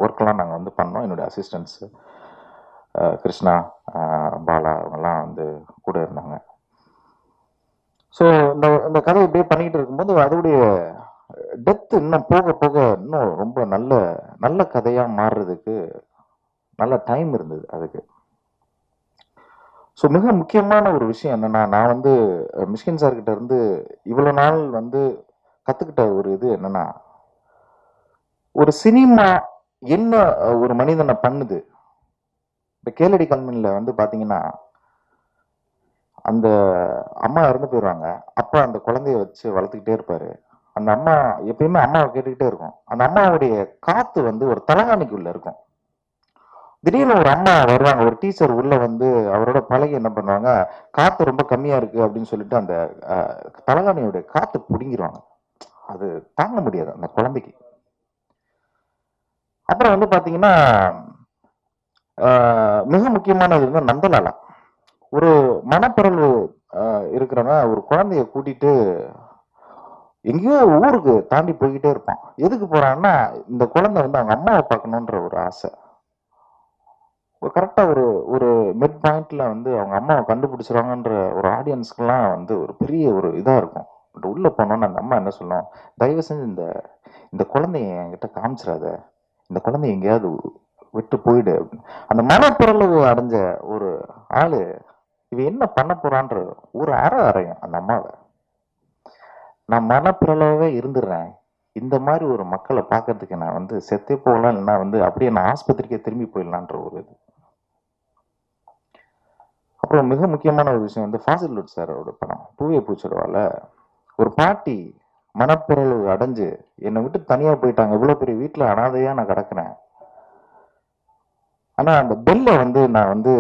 ஒர்க்கெலாம் நாங்கள் வந்து பண்ணோம். என்னுடைய அசிஸ்டன்ஸு கிருஷ்ணா, பாலா அவங்கெல்லாம் வந்து கூட இருந்தாங்க. ஸோ இந்த கதை இப்படியே பண்ணிக்கிட்டு இருக்கும்போது அதோடைய டெப்த் இன்னும் போக போக இன்னும் ரொம்ப நல்ல நல்ல கதையாக மாறுறதுக்கு நல்ல டைம் இருந்தது அதுக்கு. ஸோ மிக முக்கியமான ஒரு விஷயம் என்னன்னா, நான் வந்து மிஷ்கின் சார்கிட்ட இருந்து இவ்வளோ நாள் வந்து கற்றுக்கிட்ட ஒரு இது என்னன்னா, ஒரு சினிமா என்ன ஒரு மனிதனை பண்ணுது. இப்போ கேளடி கல்மனில் வந்து பார்த்தீங்கன்னா, அந்த அம்மா இறந்து போயிடுவாங்க. அப்பா அந்த குழந்தைய வச்சு வளர்த்துக்கிட்டே இருப்பாரு. அந்த அம்மா எப்பயுமே அம்மாவை கேட்டுக்கிட்டே இருக்கும். அந்த அம்மாவுடைய காத்து வந்து ஒரு தலகாணிக்குள்ள இருக்கும். திடீர்னு ஒரு அம்மா வருவாங்க, ஒரு டீச்சர் உள்ள வந்து அவரோட பழகி என்ன பண்ணுவாங்க, காத்து ரொம்ப கம்மியா இருக்கு அப்படின்னு சொல்லிட்டு அந்த தலகாணியோட காத்து பிடுங்கிடுவாங்க. அது தாங்க முடியாது அந்த குழந்தைக்கு. அப்புறம் வந்து பாத்தீங்கன்னா, மிக முக்கியமானது வந்து நந்தலாலா. ஒரு மனப்பிறழ்வு இருக்கிறவன் ஒரு குழந்தைய கூட்டிட்டு எங்கேயோ ஊருக்கு தாண்டி போய்கிட்டே இருப்பான். எதுக்கு போறான்னா, இந்த குழந்தை வந்து அவங்க அம்மாவை பார்க்கணுன்ற ஒரு ஆசை. கரெக்டா ஒரு ஒரு மிட் பாயிண்ட்ல வந்து அவங்க அம்மாவை கண்டுபிடிச்சிருவாங்கன்ற ஒரு ஆடியன்ஸ்க்குலாம் வந்து ஒரு பெரிய ஒரு இதா இருக்கும். பட் உள்ள போனோன்னு அந்த அம்மா என்ன சொல்லும், தயவு செஞ்சு இந்த இந்த குழந்தைய என்கிட்ட காமிச்சிடாத, இந்த குழந்தைய எங்கேயாவது விட்டு போயிடு அப்படின்னு. அந்த மனப்பிறளவு அடைஞ்ச ஒரு ஆளு இவ என்ன பண்ண போறான்ற ஒரு அறையும் அந்த அம்மாவை. நான் மனப்பிறளவே இருந்துடுறேன், இந்த மாதிரி ஒரு மக்களை பார்க்கறதுக்கு நான் வந்து செத்தே போகலாம், இல்லைன்னா வந்து அப்படியே நான் ஆஸ்பத்திரிக்கே திரும்பி போயிடலான்ற ஒரு இது. அப்புறம் மிக முக்கியமான ஒரு விஷயம் வந்து ஃபாசில் லுட் சாரோட படம் பூவே பூச்சிடுவால ஒரு பாட்டி மனப்பிறழ்வு அடைஞ்சு என்னை விட்டு தனியா போயிட்டாங்க, இவ்வளவு பெரிய வீட்டுல அனாதையா நான் கிடக்குறேன், ஆனா அந்த பெல்லை வந்து நான் வந்து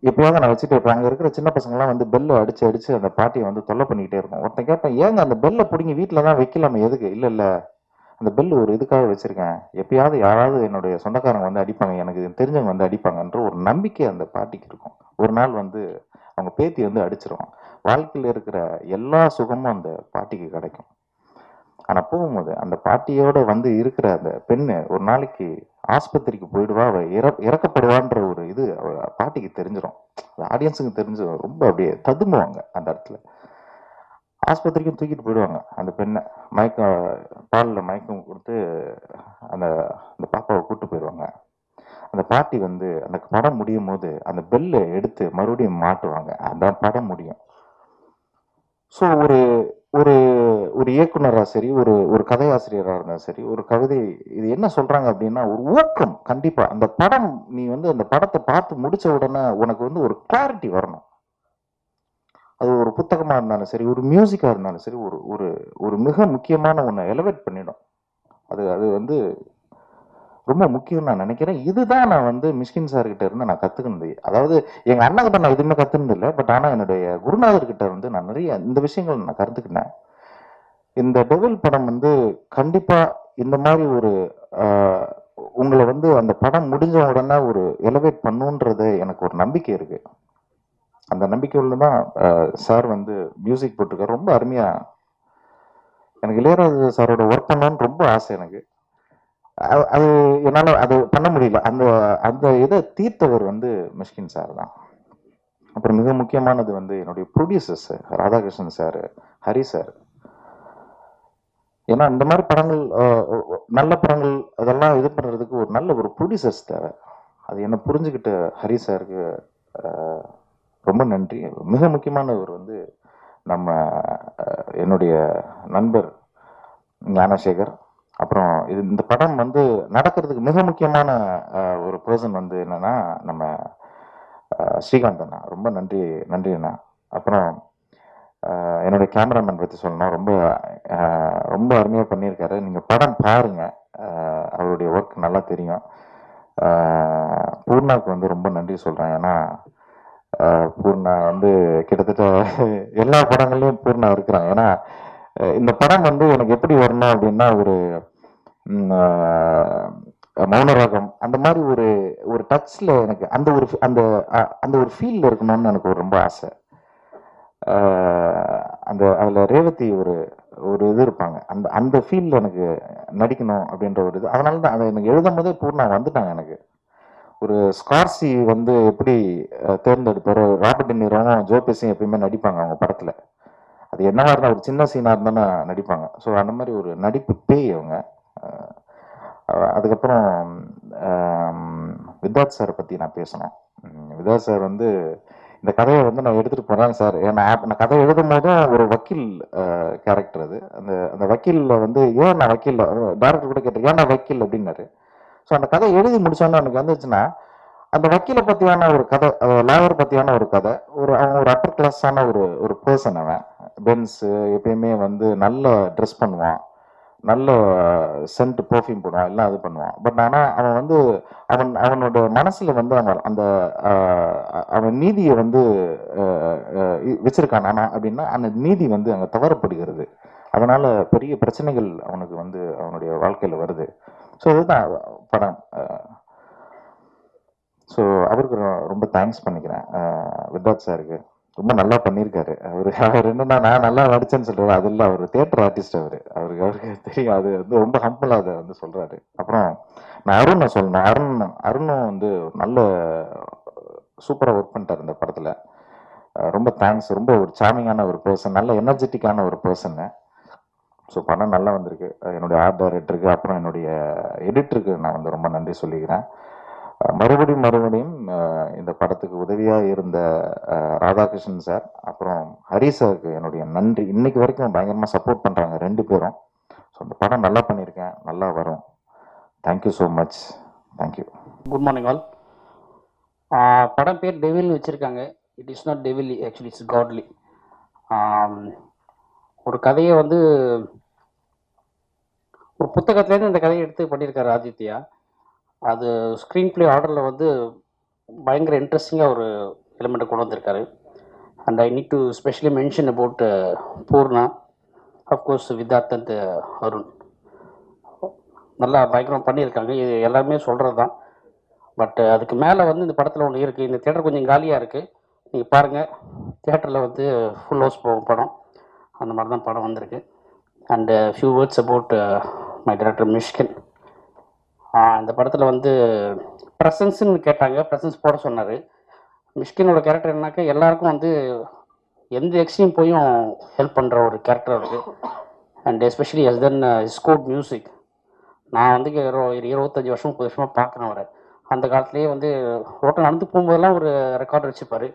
எப்பயாவது நான் வச்சுட்டு இருப்பேன். அங்க இருக்கிற சின்ன பசங்கள்லாம் வந்து பெல்லை அடிச்சு அடிச்சு அந்த பாட்டியை வந்து தொல்லை பண்ணிக்கிட்டே இருக்கும். ஒருத்தன் கேட்பேன், ஏங்க அந்த பெல்லை பிடிங்கி வீட்டில தான் வைக்கலாமே, எதுக்கு? இல்ல இல்ல, அந்த பெல் ஒரு இதுக்காக வச்சிருக்கேன், எப்பயாவது யாராவது என்னுடைய சொந்தக்காரங்க வந்து அடிப்பாங்க, எனக்கு தெரிஞ்சவங்க வந்து அடிப்பாங்கன்ற ஒரு நம்பிக்கை அந்த பாட்டிக்கு இருக்கும். ஒரு நாள் வந்து அவங்க பேத்தி வந்து அடிச்சிருவான். வாழ்க்கையில் இருக்கிற எல்லா சுகமும் அந்த பாட்டிக்கு கிடைக்கும். ஆனா போகும்போது அந்த பாட்டியோட வந்து இருக்கிற அந்த பெண்ணு ஒரு நாளைக்கு ஆஸ்பத்திரிக்கு போயிடுவா, அவ இறக்கப்படுவான்ற ஒரு இது அவ பாட்டிக்கு தெரிஞ்சிடும். ஆடியன்ஸுக்கு தெரிஞ்சு ரொம்ப அப்படியே ததும்புவாங்க அந்த இடத்துல. ஆஸ்பத்திரிக்கும் தூக்கிட்டு போயிடுவாங்க அந்த பெண்ணை, பாலில் மயக்கம் கொடுத்து அந்த அந்த பாப்பாவை கூப்பிட்டு போயிடுவாங்க. அந்த பாட்டி வந்து அந்த படம் முடியும் போது அந்த பெல்லை எடுத்து மறுபடியும் மாட்டுவாங்க, அந்த படம் முடியும். ஸோ ஒரு ஒரு ஒரு இயக்குனராக சரி, ஒரு ஒரு கதையாசிரியராக இருந்தாலும் சரி, ஒரு கவிதை இது என்ன சொல்றாங்க அப்படின்னா, ஒரு ஊக்கம். கண்டிப்பா அந்த படம் நீ வந்து அந்த படத்தை பார்த்து முடிச்ச உடனே உனக்கு வந்து ஒரு கிளாரிட்டி வரணும். அது ஒரு புத்தகமா இருந்தாலும் சரி, ஒரு மியூசிக்கா இருந்தாலும் சரி, ஒரு ஒரு ஒரு மிக முக்கியமான ஒன்றை எலவேட் பண்ணிடும். அது அது வந்து ரொம்ப முக்கியம் நான் நினைக்கிறேன். இதுதான் நான் வந்து மிஷ்கின் சார் கிட்ட இருந்து நான் கத்துக்கினது. அதாவது எங்க அண்ணா கிட்ட நான் எதுவுமே கத்துனது இல்லை, பட் ஆனா என்னுடைய குருநாதர் கிட்ட வந்து நான் நிறைய இந்த விஷயங்கள் நான் கருத்துக்கினேன். இந்த டெவில் படம் வந்து கண்டிப்பா இந்த மாதிரி ஒரு உங்களை வந்து அந்த படம் முடிஞ்ச உடனே ஒரு எலவேட் பண்ணுன்றது எனக்கு ஒரு நம்பிக்கை இருக்கு. அந்த நம்பிக்கை உள்ளதான் சார் வந்து மியூசிக் போட்டிருக்காரு. ரொம்ப அருமையா எனக்கு இளையராஜா சாரோட ஒர்க் பண்ணணும்னு ரொம்ப ஆசை எனக்கு. அது என்னால அது பண்ண முடியல. அந்த அந்த இதை தீர்த்தவர் வந்து மிஷ்கின் சார் தான். அப்புறம் மிக முக்கியமானது வந்து என்னுடைய producers Radhakrishnan sir, Hari sir. ஏன்னா இந்த மாதிரி படங்கள் நல்ல படங்கள் அதெல்லாம் இது பண்றதுக்கு ஒரு நல்ல ஒரு ப்ரொடியூசர்ஸ் தேவை. அது என்ன புரிஞ்சுக்கிட்ட ஹரி சாருக்கு ரொம்ப நன்றி. மிக முக்கியமானவர் வந்து நம்ம என்னுடைய நண்பர் ஞானசேகர். அப்புறம் இந்த படம் வந்து நடக்கிறதுக்கு மிக முக்கியமான ஒரு பர்சன் வந்து என்னன்னா நம்ம ஸ்ரீகாந்த் அண்ணா. ரொம்ப நன்றி நன்றி அண்ணா. அப்புறம் என்னுடைய கேமராமேன் பற்றி சொல்லணும், ரொம்ப ரொம்ப அருமையாக பண்ணியிருக்காரு. நீங்கள் படம் பாருங்க, அவருடைய ஒர்க் நல்லா தெரியும். பூர்ணாவுக்கு வந்து ரொம்ப நன்றி சொல்கிறேன். ஏன்னா பூர்ணா வந்து கிட்டத்தட்ட எல்லா படங்கள்லையும் பூர்ணா இருக்கிறாங்க. ஏன்னா இந்த படம் வந்து எனக்கு எப்படி வரணும் அப்படின்னா, ஒரு மௌனராகம் அந்த மாதிரி ஒரு ஒரு டச்சில் எனக்கு அந்த ஒரு அந்த அந்த ஒரு ஃபீல்டில் இருக்கணும்னு எனக்கு ரொம்ப ஆசை. அந்த அதில் ரேவதி ஒரு ஒரு இது இருப்பாங்க, அந்த அந்த ஃபீல்டில் எனக்கு நடிக்கணும் அப்படின்ற ஒரு இது. அதனால தான் அதை எனக்கு எழுதும் போதே பூர்ணா வந்துட்டாங்க எனக்கு. ஒரு ஸ்கார்சி வந்து எப்படி தேர்ந்தெடுப்பார், ராபர்ட் டினிரோவும் ஜோ பெஸும் எப்பயுமே நடிப்பாங்க அவங்க படத்தில். அது என்னவா இருந்தால் ஒரு சின்ன சீனாக இருந்தாலும் நடிப்பாங்க. ஸோ அந்த மாதிரி ஒரு நடிப்பு பேய் அவங்க. அதுக்கப்புறம் வித்தார்த் சாரை பற்றி நான் பேசணும். வித்தார்த் சார் வந்து இந்த கதையை வந்து நான் எடுத்துகிட்டு போகிறேன் சார். நான் கதை எழுதும் போதும் ஒரு வக்கீல் கேரக்டர் அது. அந்த அந்த வக்கீலில் வந்து ஏன் நான் வக்கீல், டேரக்டர் கூட கேட்டேன் ஏன் நான் வக்கீல் அப்படின்னாரு. ஸோ அந்த கதை எழுதி முடிச்சோன்னு எனக்கு வந்துச்சுன்னா அந்த வக்கீலை பற்றியான ஒரு கதை, லாயர் பற்றியான ஒரு கதை, அவன் ஒரு அப்பர் கிளாஸான ஒரு பர்சன். அவன் பென்ஸு எப்பயுமே வந்து நல்ல ட்ரெஸ் பண்ணுவான், நல்ல சென்ட் பர்ஃப்யூம் போடுவான், எல்லாம் இது பண்ணுவான். பட் ஆனால் அவன் வந்து அவனோட மனசில் வந்து அவன் நீதியை வந்து வச்சிருக்கான். ஆனால் அப்படின்னா அந்த நீதி வந்து அங்கே தவறப்படுகிறது. அதனால பெரிய பிரச்சனைகள் அவனுக்கு வந்து அவனுடைய வாழ்க்கையில் வருது. ஸோ இதுதான் படம். ஸோ அவருக்கு ரொம்ப தேங்க்ஸ் பண்ணிக்கிறேன், வித்தார்த் சாருக்கு. ரொம்ப நல்லா பண்ணியிருக்காரு. அவர் என்னன்னா நான் நல்லா நடிச்சேன்னு சொல்றாரு, அது இல்லை, அவர் தியேட்டர் ஆர்டிஸ்ட். அவருக்கு தெரியும். அது வந்து ரொம்ப ஹம்பிளாக அதை வந்து சொல்றாரு. அப்புறம் நான் அருணை சொல்லணும். அருணும் வந்து நல்ல சூப்பராக ஒர்க் பண்ணிட்டார் இந்த படத்தில். ரொம்ப தேங்க்ஸ். ரொம்ப ஒரு சாமிங்கான ஒரு பர்சன், நல்ல எனர்ஜெட்டிக்கான ஒரு பர்சன்னு. ஸோ படம் நல்லா வந்திருக்கு. என்னுடைய ஆர்ட் டைரக்டருக்கு, அப்புறம் என்னுடைய எடிட்டருக்கு நான் வந்து ரொம்ப நன்றி சொல்லிக்கிறேன். மறுபடியும் இந்த படத்துக்கு உதவியாக இருந்த ராதாகிருஷ்ணன் சார், அப்புறம் ஹரி சாருக்கு என்னுடைய நன்றி. இன்னைக்கு வரைக்கும் பயங்கரமாக சப்போர்ட் பண்ணுறாங்க 2 பேரும். ஸோ அந்த படம் நல்லா பண்ணியிருக்கேன், நல்லா வரும். Thank you so much. Thank you. Good morning all. படம் பேர் டெவில்னு வச்சுருக்காங்க. It is not devil, actually it's godly. ஒரு கதையை வந்து ஒரு புத்தகத்துலேருந்து இந்த கதையை எடுத்து பண்ணியிருக்காரு ஆதித்யா. அது ஸ்க்ரீன் ப்ளே ஆர்டரில் வந்து பயங்கர இன்ட்ரெஸ்டிங்காக ஒரு எலிமெண்ட்டை கொண்டு வந்திருக்காரு. And I need to specially mention about Poorna, of course Vidharth and Arun. நல்லா பயங்கரம் பண்ணியிருக்காங்க. இது எல்லாருமே சொல்கிறது தான். பட் அதுக்கு மேலே வந்து இந்த படத்தில் ஒன்று இருக்குது. இந்த தேட்டர் கொஞ்சம் காலியாக இருக்குது, நீங்கள் பாருங்கள். தேட்டரில் வந்து ஃபுல் ஹவுஸ் போகும் படம். அந்த மாதிரி தான் படம் வந்திருக்கு. And few words about my director Mysskin. இந்த படத்தில் வந்து ப்ரெசன்ஸ்ன்னு கேட்டாங்க, ப்ரெசன்ஸ் போட சொன்னார். மிஷ்கினோட கேரக்டர் என்னன்னாக்கா எல்லாருக்கும் வந்து எந்த எக்ஸ்ட்ரீம் போயும் ஹெல்ப் பண்ணுற ஒரு கேரக்டர் இருக்குது. And especially S then scored music. நான் வந்து 25 வருஷம் 30 வருஷமாக பார்க்குறேன் அவரை. அந்த காலத்துலேயே வந்து ரோட்டில் நடந்து போகும்போதெல்லாம் ஒரு ரெக்கார்டர் வச்சுப்பார்,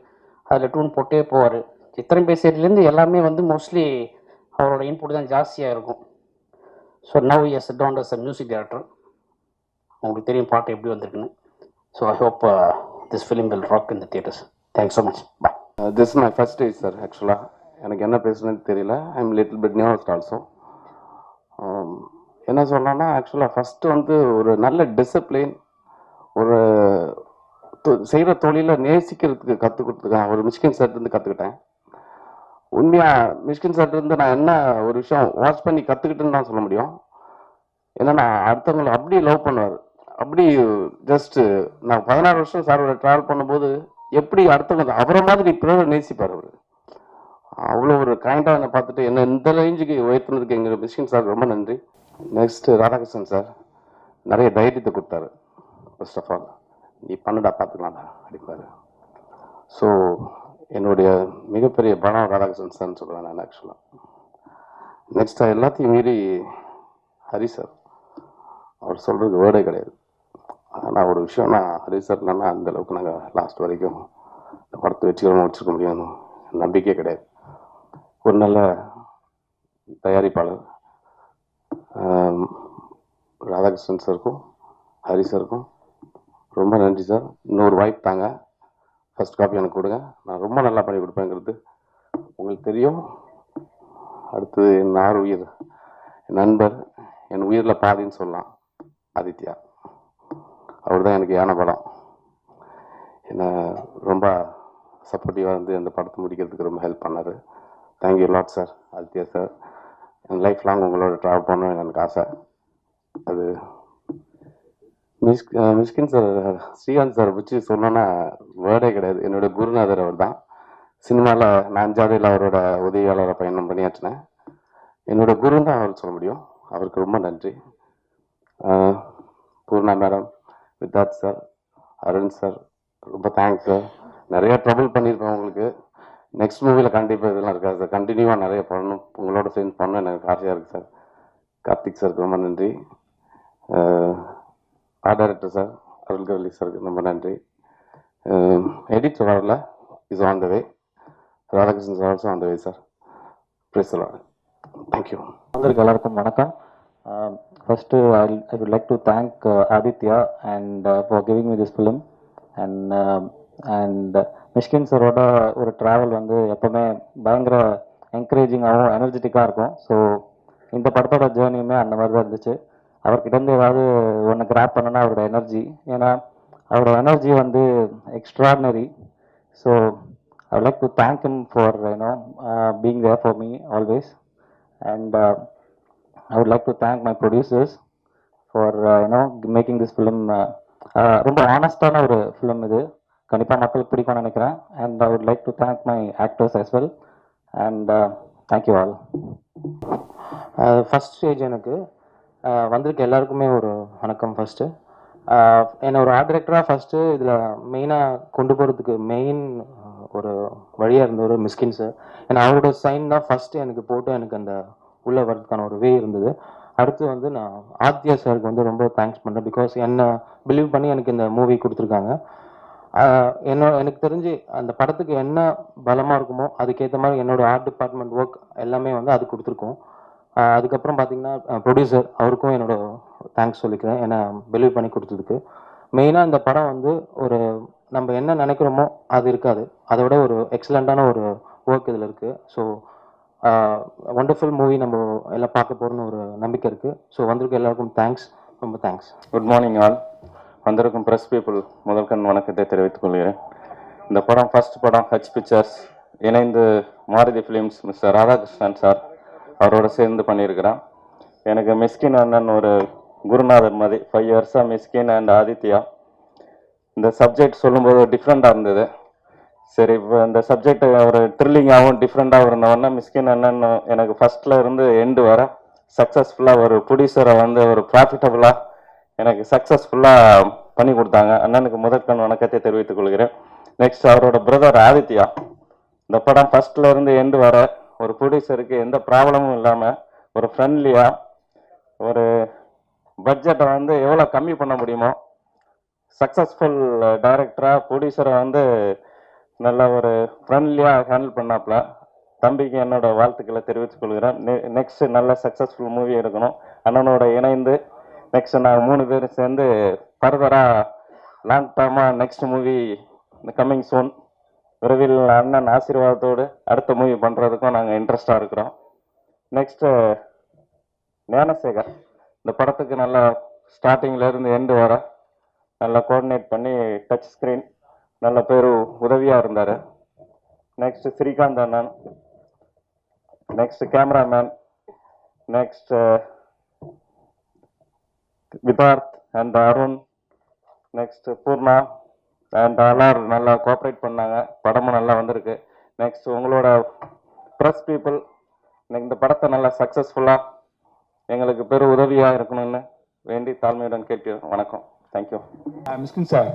அதில் டூன் போட்டே போவார். சித்திரம் பேசுறதுலேருந்து எல்லாமே வந்து மோஸ்ட்லி அவரோட இன்புட் தான் ஜாஸ்தியாக இருக்கும். So now is down as a music director. உங்களுக்கு தெரியும் பாட்டு எப்படி வந்திருக்குன்னு. So I hope this film will rock in the theatres. Thanks so much. Bye. This my first day sir. ஆக்சுவலாக எனக்கு என்ன பேசுனதுன்னு தெரியல. I am little bit newest also. என்ன சொல்லணும்னா, ஆக்சுவலாக ஃபஸ்ட்டு வந்து ஒரு நல்ல டிசிப்ளின், ஒரு செய்கிற தொழிலை நேசிக்கிறதுக்கு கற்றுக் கொடுத்துருக்கேன். ஒரு மிஷ்கின் சார்லேருந்து கற்றுக்கிட்டேன். உண்மையாக மிஷ்கின் சார்லேருந்து நான் என்ன ஒரு விஷயம் வாட்ச் பண்ணி கற்றுக்கிட்டேன்னு தான் சொல்ல முடியும். ஏன்னா அடுத்தவங்களை அப்படி லவ் பண்ணுவார். அப்படி ஜஸ்ட்டு நான் 16 வருஷம் சாரோட ட்ராவல் பண்ணும்போது எப்படி அடுத்தவங்க அவரை மாதிரி பிறரை நேசிப்பார் அவர். அவ்வளோ ஒரு கைண்டாக என்னை பார்த்துட்டு என்னை இந்த ரேஞ்சுக்கு உயர்த்தினதுக்கு எங்கள் மிஷ்கின் சார் ரொம்ப நன்றி. நெக்ஸ்ட்டு ராதாகிருஷ்ணன் சார் நிறைய தைரியத்தை கொடுத்தாரு. ஃபர்ஸ்ட் ஆஃப் ஆல், நீ பண்ணுடா பார்த்துக்கலாம்டா அப்படிப்பாரு. ஸோ என்னுடைய மிகப்பெரிய பலம் ராதாகிருஷ்ணன் சார்னு சொல்லுவேன் நான் ஆக்சுவலாக. நெக்ஸ்ட் எல்லாத்தையும் மீறி ஹரி சார், அவர் சொல்கிறது வேர்டே கிடையாது. ஆனால் ஒரு விஷயம், நான் ஹரி சார் இல்லைன்னா அந்தளவுக்கு நாங்கள் லாஸ்ட் வரைக்கும் இந்த படத்தை வச்சுக்கிறோம் வச்சுருக்க முடியும்னு நம்பிக்கையே கிடையாது. ஒரு நல்ல தயாரிப்பாளர் ராதாகிருஷ்ணன் சாருக்கும் ஹரி சாருக்கும் ரொம்ப நன்றி சார். இன்னொரு வாய்ப்பு தாங்க, ஃபஸ்ட் காப்பி எனக்கு கொடுங்க, நான் ரொம்ப நல்லா பண்ணி கொடுப்பேங்கிறது உங்களுக்கு தெரியும். அடுத்தது என் உயிர், என் நண்பர், என் உயிரில் பாதின்னு சொல்லலாம், ஆதித்யா. அவர் தான் எனக்கு யான படம். என்னை ரொம்ப சப்போர்ட்டிவாக இருந்து அந்த படத்தை முடிக்கிறதுக்கு ரொம்ப ஹெல்ப் பண்ணார். Thank you lot sir, Aditya sir. என் லைஃப் லாங் உங்களோட ட்ராவல் பண்ணணும்னு எனக்கு ஆசை. அது மிஷ்கின் சார், ஸ்ரீகாந்த் சார் வச்சு சொல்லணுன்னா வேர்டே கிடையாது. என்னோடய குருநாதர் அவர் தான். சினிமாவில் நான் 5ஆவதில் அவரோட உதவியாளரை பயணம் பண்ணியாச்சினேன். என்னோட குரு தான் அவர் சொல்ல முடியும். அவருக்கு ரொம்ப நன்றி. Poorna madam, Vidharth sir, Arun sir, ரொம்ப தேங்க்ஸ் சார். நிறைய ட்ரபிள் பண்ணியிருக்கோம் உங்களுக்கு. நெக்ஸ்ட் மூவியில் கண்டிப்பாக இதெல்லாம் இருக்காது சார். கண்டினியூவாக நிறைய பண்ணணும், உங்களோட சேர்ந்து பண்ணணும் எனக்கு ஆசையாக இருக்குது சார். கார்த்திக் சாருக்கு ரொம்ப நன்றி. ஆர்ட் டைரக்டர் சார் அருள்கவலி சாருக்கு ரொம்ப நன்றி. எடிட்டர் வரல, is on the way. Radhakrishnan sir also on the way sir. Praise the lord. Thank you. வந்திருக்க எல்லாருக்கும் வணக்கம். First I would like to thank Adithya and for giving me this film. And Mysskin சாரோட ஒரு travel வந்து எப்போவுமே பயங்கர என்கரேஜிங்காகவும் எனர்ஜெட்டிக்காக இருக்கும். ஸோ இந்த படத்தோட ஜேர்னியுமே அந்த மாதிரி தான் இருந்துச்சு. அவர்கிட்டருந்து ஏதாவது ஒன்று கிராப் பண்ணனா அவரோட எனர்ஜி, ஏன்னா அவரோட எனர்ஜி வந்து extraordinary. So I would like to thank him for being there for me always, and I would like to thank my producers for making this film. ரொம்ப ஆனஸ்டான ஒரு ஃபிலிம் இது, கண்டிப்பாக மக்களுக்கு பிடிக்கும்னு நினைக்கிறேன். And I would like to thank my actors as well, and thank you all. First stage எனக்கு வந்திருக்க எல்லாருக்குமே ஒரு வணக்கம். ஃபஸ்ட்டு என்னை ஒரு ஆர்ட் டைரக்டராக ஃபஸ்ட்டு இதில் மெயினாக கொண்டு போகிறதுக்கு மெயின் ஒரு வழியாக இருந்த ஒரு மிஸ்கின் சார். ஏன்னா அவரோட சைன் தான் ஃபஸ்ட்டு எனக்கு போட்டு எனக்கு அந்த உள்ளே வர்றதுக்கான ஒரு வே இருந்தது. அடுத்து வந்து நான் ஆத்யா சாருக்கு வந்து ரொம்ப தேங்க்ஸ் பண்ணுறேன். பிகாஸ் என்னை பிலீவ் பண்ணி எனக்கு இந்த மூவி கொடுத்துருக்காங்க. எனக்கு தெரிஞ்சு அந்த படத்துக்கு என்ன பலமாக இருக்குமோ அதுக்கேற்ற மாதிரி என்னோடய ஆர்ட் டிபார்ட்மெண்ட் ஒர்க் எல்லாமே வந்து அது கொடுத்துருக்கோம். அதுக்கப்புறம் பார்த்தீங்கன்னா ப்ரொடியூசர் அவருக்கும் என்னோட தேங்க்ஸ் சொல்லிக்கிறேன், என்னை பிலீவ் பண்ணி கொடுத்ததுக்கு. மெயினாக இந்த படம் வந்து ஒரு நம்ம என்ன நினைக்கிறோமோ அது இருக்காது, அதை விட ஒரு எக்ஸலண்ட்டான ஒரு ஒர்க் இதில் இருக்குது. ஸோ ஒண்டர்ஃபுல் மூவி நம்ம எல்லாம் பார்க்க போகிறோன்னு ஒரு நம்பிக்கை இருக்குது. ஸோ வந்திருக்க எல்லாருக்கும் தேங்க்ஸ், ரொம்ப தேங்க்ஸ். Good morning all. வந்திருக்கும் ப்ரெஸ் பீப்புள் முதல்கண் வணக்கத்தை தெரிவித்துக் கொள்கிறேன். இந்த படம் ஃபர்ஸ்ட் படம் ஹச் பிக்சர்ஸ் இணைந்து Maruti films mister Radhakrishnan sir அவரோட சேர்ந்து பண்ணியிருக்கிறான். எனக்கு மிஸ்கின் அண்ணன் ஒரு குருநாதர் மாதிரி. 5 இயர்ஸாக மிஸ்கின் அண்ட் ஆதித்யா இந்த சப்ஜெக்ட் சொல்லும்போது டிஃப்ரெண்ட்டாக இருந்தது. சரி, இப்போ இந்த சப்ஜெக்ட் ஒரு த்ரில்லிங்காகவும் டிஃப்ரெண்ட்டாக இருந்தவொன்னே மிஸ்கின் அண்ணன் எனக்கு ஃபஸ்ட்டில் இருந்து எண்டு வர சக்ஸஸ்ஃபுல்லாக ஒரு ப்ரொடியூசரை வந்து ஒரு ப்ராஃபிட்டபுளாக எனக்கு சக்ஸஸ்ஃபுல்லாக பண்ணி கொடுத்தாங்க. அண்ணனுக்கு முதற்கண் வணக்கத்தை தெரிவித்துக் கொள்கிறேன். நெக்ஸ்ட் அவரோட பிரதர் ஆதித்யா, இந்த படம் ஃபர்ஸ்ட்ல இருந்து எண்டு வர ஒரு ப்ரொடியூசருக்கு எந்த ப்ராப்ளமும் இல்லாமல் ஒரு ஃப்ரெண்ட்லியாக ஒரு பட்ஜெட்டை வந்து எவ்வளோ கம்மி பண்ண முடியுமோ சக்ஸஸ்ஃபுல் டைரக்டராக ப்ரொடியூசரை வந்து நல்ல ஒரு ஃப்ரெண்ட்லியாக ஹேண்டில் பண்ணாப்புல. தம்பிக்கு என்னோட வாழ்த்துக்களை தெரிவித்துக் கொள்கிறேன். நெக்ஸ்ட் நல்ல சக்ஸஸ்ஃபுல் மூவி எடுக்கணும் அண்ணனோட இணைந்து. நெக்ஸ்ட் நாங்கள் 3 பேரும் சேர்ந்து ஃபர்தராக லாங் டேர்மாக நெக்ஸ்ட் மூவி கம்மிங் சூன் விரைவில் அண்ணன் ஆசீர்வாதத்தோடு அடுத்த மூவி பண்ணுறதுக்கும் நாங்கள் இன்ட்ரெஸ்டாக இருக்கிறோம். நெக்ஸ்ட்டு ஞானசேகர் இந்த படத்துக்கு நல்லா ஸ்டார்டிங்லேருந்து எண்டு வர நல்லா கோஆர்டினேட் பண்ணி டச் ஸ்க்ரீன் நல்ல பேர் உதவியாக இருந்தார். நெக்ஸ்ட் ஸ்ரீகாந்த் அண்ணன், next cameraman, next Vidharth and Arun, next Poorna and எல்லாரும் நல்லா கோஆப்ரேட் பண்ணாங்க. படமும் நல்லா வந்திருக்கு. நெக்ஸ்ட் உங்களோட ப்ரெஸ் பீப்புள் இந்த படத்தை நல்லா சக்ஸஸ்ஃபுல்லாக எங்களுக்கு பெரும் உதவியாக இருக்கணும்னு வேண்டி தாழ்மையுடன் கேட்டு வணக்கம். தேங்க்யூ. மிஸ்கின் சார்,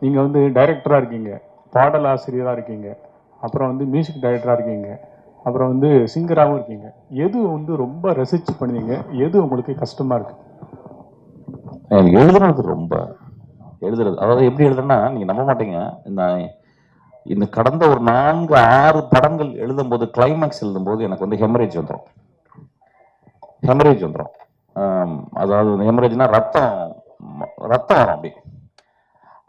நீங்கள் வந்து டைரக்டராக இருக்கீங்க, பாடல் ஆசிரியராக இருக்கீங்க, அப்புறம் வந்து மியூசிக் டைரக்டராக இருக்கீங்க, அப்புறம் வந்து சிங்கராகவும் இருக்கீங்க. எது வந்து ரொம்ப ரசித்து பண்ணுவீங்க, எது உங்களுக்கு கஷ்டமாக இருக்குது? எனக்கு எழுதுறது அதாவது எப்படி எழுதுனா நீங்கள் நம்ப மாட்டீங்க. இந்த கடந்த ஒரு 4-6 படங்கள் எழுதும்போது கிளைமேக்ஸ் எழுதும்போது எனக்கு வந்து ஹெமரேஜ் வந்துடும். அதாவது ஹெமரேஜ்னா ரத்தம் வரும். அப்படி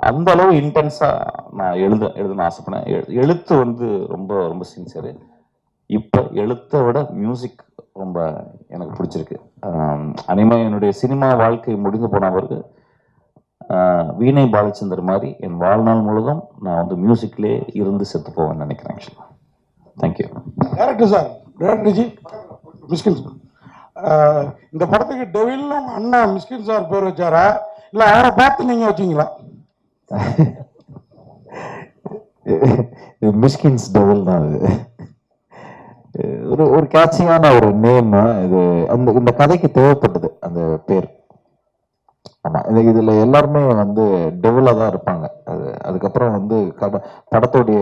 அந்த அளவு இன்டென்ஸா நான் எழுதணும்னு ஆசைப்படேன். எழுத்து வந்து ரொம்ப ரொம்ப சின்சியரு. இப்போ எழுத்தை விட மியூசிக் ரொம்ப எனக்கு பிடிச்சிருக்கு. அனிமே என்னுடைய சினிமா வாழ்க்கை முடிந்து போன பிறகு வீணை பாலச்சந்தர் மாதிரி என் வாழ்நாள் முழுதும் நான் வந்து மியூசிக்லேயே இருந்து செத்து போவேன்னு நினைக்கிறேன். ஆக்சுவலாக தேங்க்யூ. டேரக்டர் சார், டேரக்டர்ஜி மிஸ்கின் சார், இந்த படத்துக்கு டெவில்னு அண்ணா மிஸ்கின் சார் பேர் வச்சாரா இல்லை யாரை பார்த்து நீங்கள் வச்சிங்களா? மிஷ்கின்ஸ் டெவில் தான் அது. ஒரு கேட்சியான ஒரு நேம் இது. இந்த கதைக்கு தேவைப்பட்டது அந்த பேர். ஆமா, இதுல எல்லாருமே வந்து டெவிலா தான் இருப்பாங்க. அதுக்கப்புறம் வந்து படத்துடைய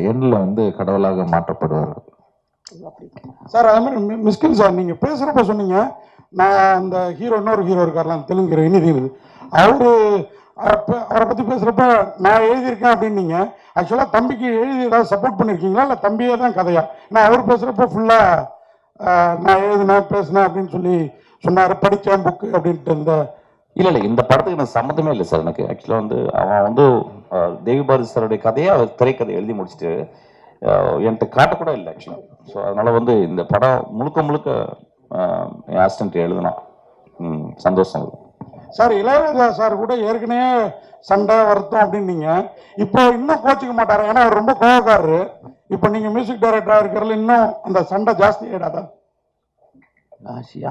எண்ணில் வந்து கடவுளாக மாற்றப்படுவார். சார் அதே மாதிரி மிஸ்கின் சார், நீங்கள் பேசுகிறப்ப சொன்னீங்க, நான் அந்த இன்னொரு ஹீரோ இருக்கார்லாம் தெலுங்கு ஹீரோ இனிதீனது, அவரை பற்றி பேசுகிறப்ப நான் எழுதியிருக்கேன் அப்படின்னீங்க. ஆக்சுவலாக தம்பிக்கு எழுதி ஏதாவது சப்போர்ட் பண்ணியிருக்கீங்களா, இல்லை தம்பியே தான் கதையா? நான் அவர் பேசுகிறப்ப ஃபுல்லாக நான் எழுதினேன் பேசினேன் அப்படின்னு சொல்லி சொன்னார், படித்தேன் புக்கு அப்படின்ட்டு. இல்லை இந்த படத்துக்கு எனக்கு சம்மந்தமே இல்லை சார். எனக்கு ஆக்சுவலாக வந்து அவன் வந்து தேவி பாரதி சாருடைய கதையை அவர் திரைக்கதை எழுதி முடிச்சுட்டு என்கிட்ட காட்டக்கூட இல்லை ஆக்சுவலாக. ஸோ அதனால வந்து இந்த படம் முழுக்க என் அசிஸ்டன்ட் எழுதலாம். சந்தோஷம் சார். இளையராஜா சார் கூட ஏற்கனவே சண்டை வருத்தம் அப்படின்னீங்க, இப்போ இன்னும் கோச்சிக்க மாட்டாரு, ஏன்னா அவர் ரொம்ப கோவக்காரரு. இப்போ நீங்கள் மியூசிக் டைரக்டராக இருக்கிறதுல இன்னும் அந்த சண்டை ஜாஸ்தி ஆகிடாதா?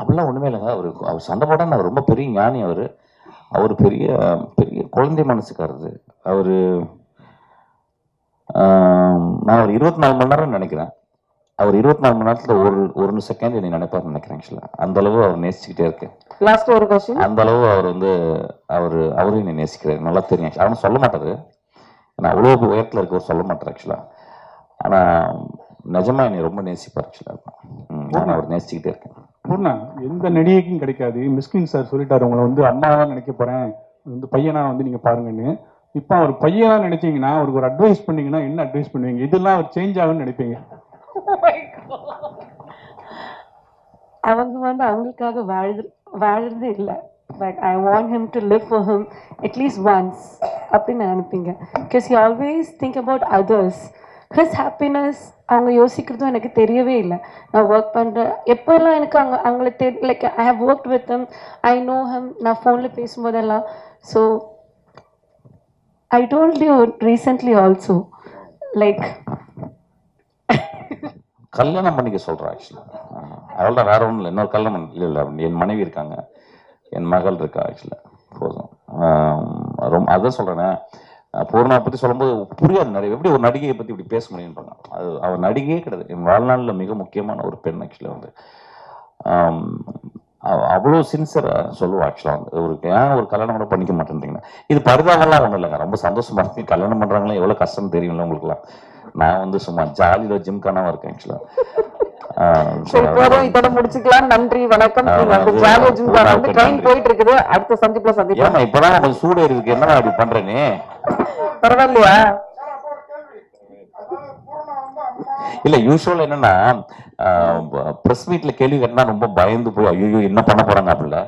அப்படிலாம் ஒன்றுமே இல்லைங்க. அவர் சண்டை போட்டால் அவர் ரொம்ப பெரிய ஞானி. அவர் பெரிய பெரிய குழந்தை மனசுக்காரரு. நான் ஒரு 24 மணி நேரம் நினைக்கிறேன். அவர் 24 மணி நேரத்தில் ஒரு செகண்ட் என்னை நினைப்பாருன்னு நினைக்கிறேன். ஆக்சுவலாக அந்த அளவு அவர் நேசிச்சுக்கிட்டே இருக்கேன். லாஸ்ட் ஒரு கொஸ்டின். அந்த அளவு அவர் வந்து அவரும் என்னை நேசிக்கிறார், நல்லா தெரியும். அவனும் சொல்ல மாட்டாரு, நான் அவ்வளோ உயரத்தில் இருக்கவர் சொல்ல மாட்டார் ஆக்சுவலாக. ஆனால் நிஜமா என்னை ரொம்ப நேசிப்பார் ஆக்சுவலாக. நான் அவர் நேசிச்சுக்கிட்டே இருக்கேன். பூர்ணா, எந்த நடிகைக்கும் கிடைக்காது. மிஸ்கின் சார் சொல்லிட்டாரு, உங்களை வந்து அம்மாவா நினைக்க போறேன், வந்து பையனா வந்து நீங்க பாருங்கன்னு. இப்போ அவர் பையனா நினைச்சீங்கன்னா, அவருக்கு ஒரு அட்வைஸ் பண்ணீங்கன்னா என்ன அட்வைஸ் பண்ணுவீங்க? இதெல்லாம் அவர் சேஞ்ச் ஆகும்னு நினைப்பீங்க? அவங்க வந்து அவங்களுக்காக வாழறதே இல்லை. But I want him to live for him at least once அப்படின்னு நான் நினைப்பீங்க. Because you always think about others. His happiness அவங்க யோசிக்கிறதும் எனக்கு தெரியவே இல்லை. நான் ஒர்க் பண்ணுறேன் எப்போல்லாம் எனக்கு அவங்கள like I have work with him, I know him. நான் ஃபோனில் பேசும்போதெல்லாம். So I told you recently also like கல்யாணம் பண்ணிக்க சொல்கிறேன் ஆக்சுவலாக. அவள்தான் வேற ஒன்றும் இல்லை. இன்னொரு கல்யாணம் இல்லை. என் மனைவி இருக்காங்க, என் மகள் இருக்கா ஆக்சுவலாக. போதும். ரொம்ப அதான் சொல்கிறேனே, பூர்ணா பற்றி சொல்லும்போது புரியாது நிறைய. எப்படி ஒரு நடிகையை பற்றி இப்படி பேச முடியும்ன்றாங்க. அது அவர் நடிகையே கிடையாது, என் வாழ்நாளில் மிக முக்கியமான ஒரு பெண் ஆக்சுவலாக. வந்து அவ்வளோ சின்சியராக சொல்லுவோம் ஆக்சுவலாக. வந்து ஏன் ஒரு கல்யாணம் கூட பண்ணிக்க மாட்டேன்றீங்கன்னா, இது பரிதாபம்லாம் ஒன்றும் இல்லைங்க. ரொம்ப சந்தோஷமா இருக்கு. கல்யாணம் பண்ணுறாங்களே எவ்வளோ கஷ்டம் தெரியும்ல உங்களுக்குலாம். நான் வந்து சும்மா ஜாலியில் ஜிம் காணாம இருக்கேன் ஆக்சுவலாக. இதோட முடிச்சுக்கலாம். நன்றி, வணக்கம். போயிட்டு இருக்குது. அடுத்த சந்திப்புல சந்திப்போம். இப்பதான் கொஞ்சம் சூடு இருக்கு. என்ன அப்படி பண்றேன்னு பரவாயில்லையா? இல்ல யூஸ்வல் என்னன்னா, பிரஸ் மீட்ல கேள்வி கேட்டா ரொம்ப பயந்து போய் ஐயோ என்ன பண்ண போறாங்க அப்படில.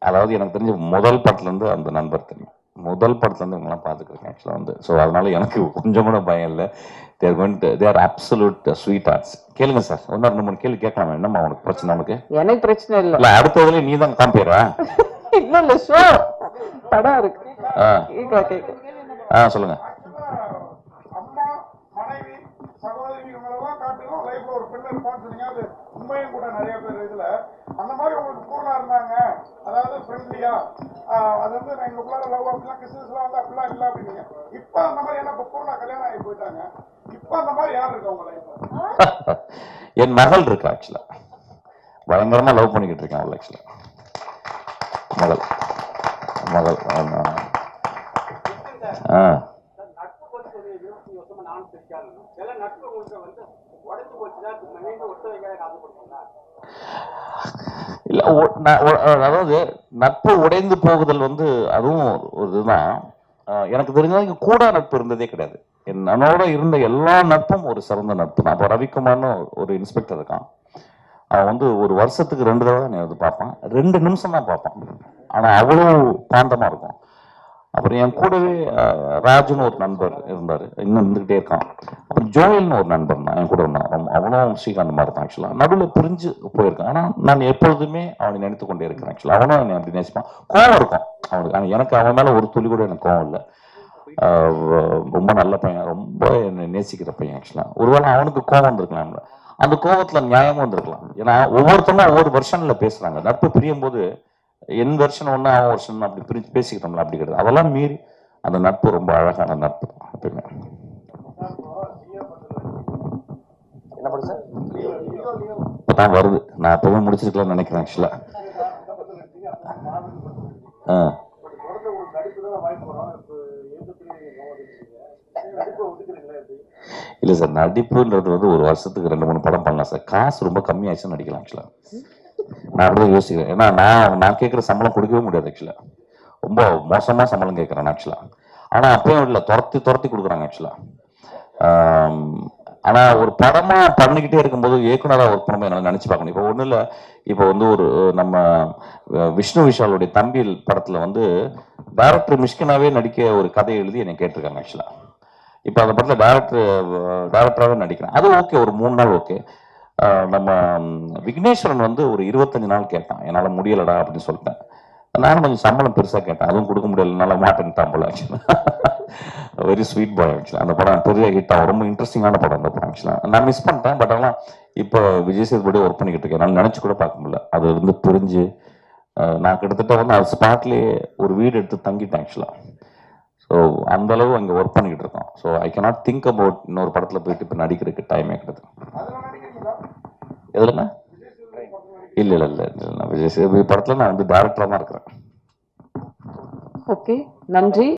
அதாவது எனக்கு தெரிஞ்ச முதல் படத்துல இருந்து அந்த நண்பர் தெரியும். முதல் படத்துல இருந்து இவங்கெல்லாம் பாத்துக்கிறேன் ஆக்சுவலா வந்து. ஸோ அதனால எனக்கு கொஞ்சம் கூட பயம் இல்லை. they are absolute sweethearts. கேளுங்க சார், ஒன்னு 2-3 கேள்வி கேட்கலாமா? என்னம்மா உனக்கு பிரச்சனை? உனக்கு எனக்கு பிரச்சனை இல்லை. இல்ல அடுத்ததுல நீ தான் காம்பேரா? இல்ல இல்ல ஷோ படம் இருக்கு. சொல்லுங்க. அம்மா, மனைவி, சகோதரி இவங்களெல்லாம் காட்டிலும் லைஃப்ல ஒரு பெண் இருப்பான்னு சொன்னீங்க. அது உண்மையும் கூட நிறைய பேர் இதுல அந்த மாதிரி உங்களுக்கு பூர்ணா இருந்தாங்க. அதாவது ஃப்ரெண்ட்லியா, அது வந்து எங்களுக்குள்ள லவ் அப்படிலாம் கிறிஸ்துலாம் வந்து அப்படிலாம் இல்லை அப்படின்னீங்க. இப்போ அந்த மாதிரி ஏன்னா இப்போ பூர்ணா கல்யாணம் ஆகி போயிட்டாங்க. இப்போ அந்த மாதிரி யார் இருக்கா உங்க லைஃப்ல? என் மகள் இருக்கா ஆக்சுவலா. பயங்கரமா லவ் பண்ணிக்கிட்டு இருக்கேன் அவள் ஆக்சுவலா. மகள் இல்ல, அதாவது நட்பு உடைந்து போகுதல் வந்து அதுவும் ஒரு இதுதான். எனக்கு தெரிஞ்சது கூட நட்பு இருந்ததே கிடையாது. என்னோட இருந்த எல்லா நட்பும் ஒரு சிறந்த நட்பு தான். அப்போ ரவிக்குமார்னு ஒரு இன்ஸ்பெக்டர் இருக்கான். அவன் வந்து ஒரு வருஷத்துக்கு 2 தடவை நீ வந்து பார்ப்பான். 2 நிமிஷம் தான் பார்ப்பான். ஆனால் அவ்வளோ பாந்தமாக இருக்கும். அப்புறம் என் கூடவே ராஜுன்னு ஒரு நண்பர் இருந்தார், இன்னும் இருந்துகிட்டே இருக்கான். அப்புறம் ஜோயல்னு ஒரு நண்பர் தான் என் கூட இருந்தான். அவனும் ஸ்ரீகாந்த் மாதிரி தான் ஆக்சுவலாக. நடுவில் பிரிஞ்சு போயிருக்கான். ஆனால் நான் எப்பொழுதுமே அவனை நினைத்து கொண்டே இருக்கேன் ஆக்சுவலாக. அவனும் என்னை அப்படி நேசிப்பான். கோவம் இருக்கும் அவனுக்கு. ஆனால் எனக்கு அவன் மேலே ஒரு துளி கூட எனக்கு கோவம் இல்லை. ரொம்ப நல்ல பையன், ரொம்ப என்னை நேசிக்கிற பையன் ஆக்சுவலாக. ஒருவேளை அவனுக்கு கோவம் வந்திருக்கலாம், அந்த கோவத்தில் நியாயமும் வந்திருக்கலாம். ஏன்னா ஒவ்வொருத்தரும் ஒவ்வொரு வெர்ஷனில் பேசுகிறாங்க. நட்பு பிரியும் போது என் வெர்ஷன் ஒன்று, அவன் வெர்ஷன் அப்படி பிரிச்சு பேசிக்கிட்டோம்ல, அப்படி கிடையாது. அதெல்லாம் மீறி அந்த நட்பு ரொம்ப அழகான நட்பு எப்பயுமே. இப்போ தான் வருது. நான் எப்பவுமே முடிச்சிருக்கலாம்னு நினைக்கிறேன் ஆக்சுவலாக. இல்லை சார், நடிப்புன்றது வந்து ஒரு வருஷத்துக்கு 2-3 படம் பண்ணலாம் சார். காசு ரொம்ப கம்மியாச்சுன்னு நடிக்கலாம் ஆக்சுவலாக. நான் அப்படியே யோசிக்கிறேன். ஏன்னா நான் கேட்குற சம்பளம் கொடுக்கவே முடியாது ஆக்சுவலாக. ரொம்ப மோசமாக சம்பளம் கேட்குறேன் ஆக்சுவலாக. ஆனால் அப்பயும் இல்லை, துரத்தி கொடுக்குறாங்க ஆக்சுவலாக. ஆனால் ஒரு படமாக பண்ணிக்கிட்டே இருக்கும்போது இயக்குனராக ஒர்க் பண்ணும்போது என்னால் நினச்சி பார்க்கணும். இப்போ ஒன்றும் இல்லை, இப்போ வந்து ஒரு நம்ம விஷ்ணு விஷாலுடைய தம்பி படத்தில் வந்து டைரக்டர் மிஷ்கினாவே நடிக்க ஒரு கதையை எழுதி என்னை கேட்டிருக்காங்க ஆக்சுவலாக. இப்போ அந்த படத்தில் டைரக்டராகவே நடிக்கிறேன். அது ஓகே, ஒரு 3 நாள் ஓகே. நம்ம விக்னேஸ்வரன் வந்து ஒரு 25 நாள் கேட்டான், என்னால் முடியலடா அப்படின்னு சொல்லிட்டேன். நானும் கொஞ்சம் சம்பளம் பெருசாக கேட்டேன், அதுவும் கொடுக்க முடியலனால மாட்டேன்ட்டான் போல ஆக்சுவலாக. வெரி ஸ்வீட் பாய் ஆக்சுவலாக. அந்த படம் பெரிய ஹிட் ஆகும், ரொம்ப இன்ட்ரெஸ்டிங்கான படம் அந்த படம் ஆக்சுவலாக. நான் மிஸ் பண்ணிட்டேன். பட் ஆனால் இப்போ விஜய் சேதுபடி ஒர்க் பண்ணிக்கிட்டு இருக்கேன். நான் நினச்சி கூட பார்க்க முடியல. அது வந்து புரிஞ்சு நான் கிட்டத்தட்ட வந்து அது ஸ்பாட்லேயே ஒரு வீடு எடுத்து தங்கிட்டேன் ஆக்சுவலாக. ஸோ அந்த அளவு அங்கே ஒர்க் பண்ணிக்கிட்டு இருக்கோம். So I cannot think about இன்னொரு படத்தில் போயிட்டு இப்போ நடிக்கிறதுக்கு டைமே கிடையாது. எதுலண்ணா? இல்லை, நான் விஜய் சேதுபதி படத்தில் நான் வந்து டைரக்டராக தான் இருக்கிறேன். ஓகே, நன்றி.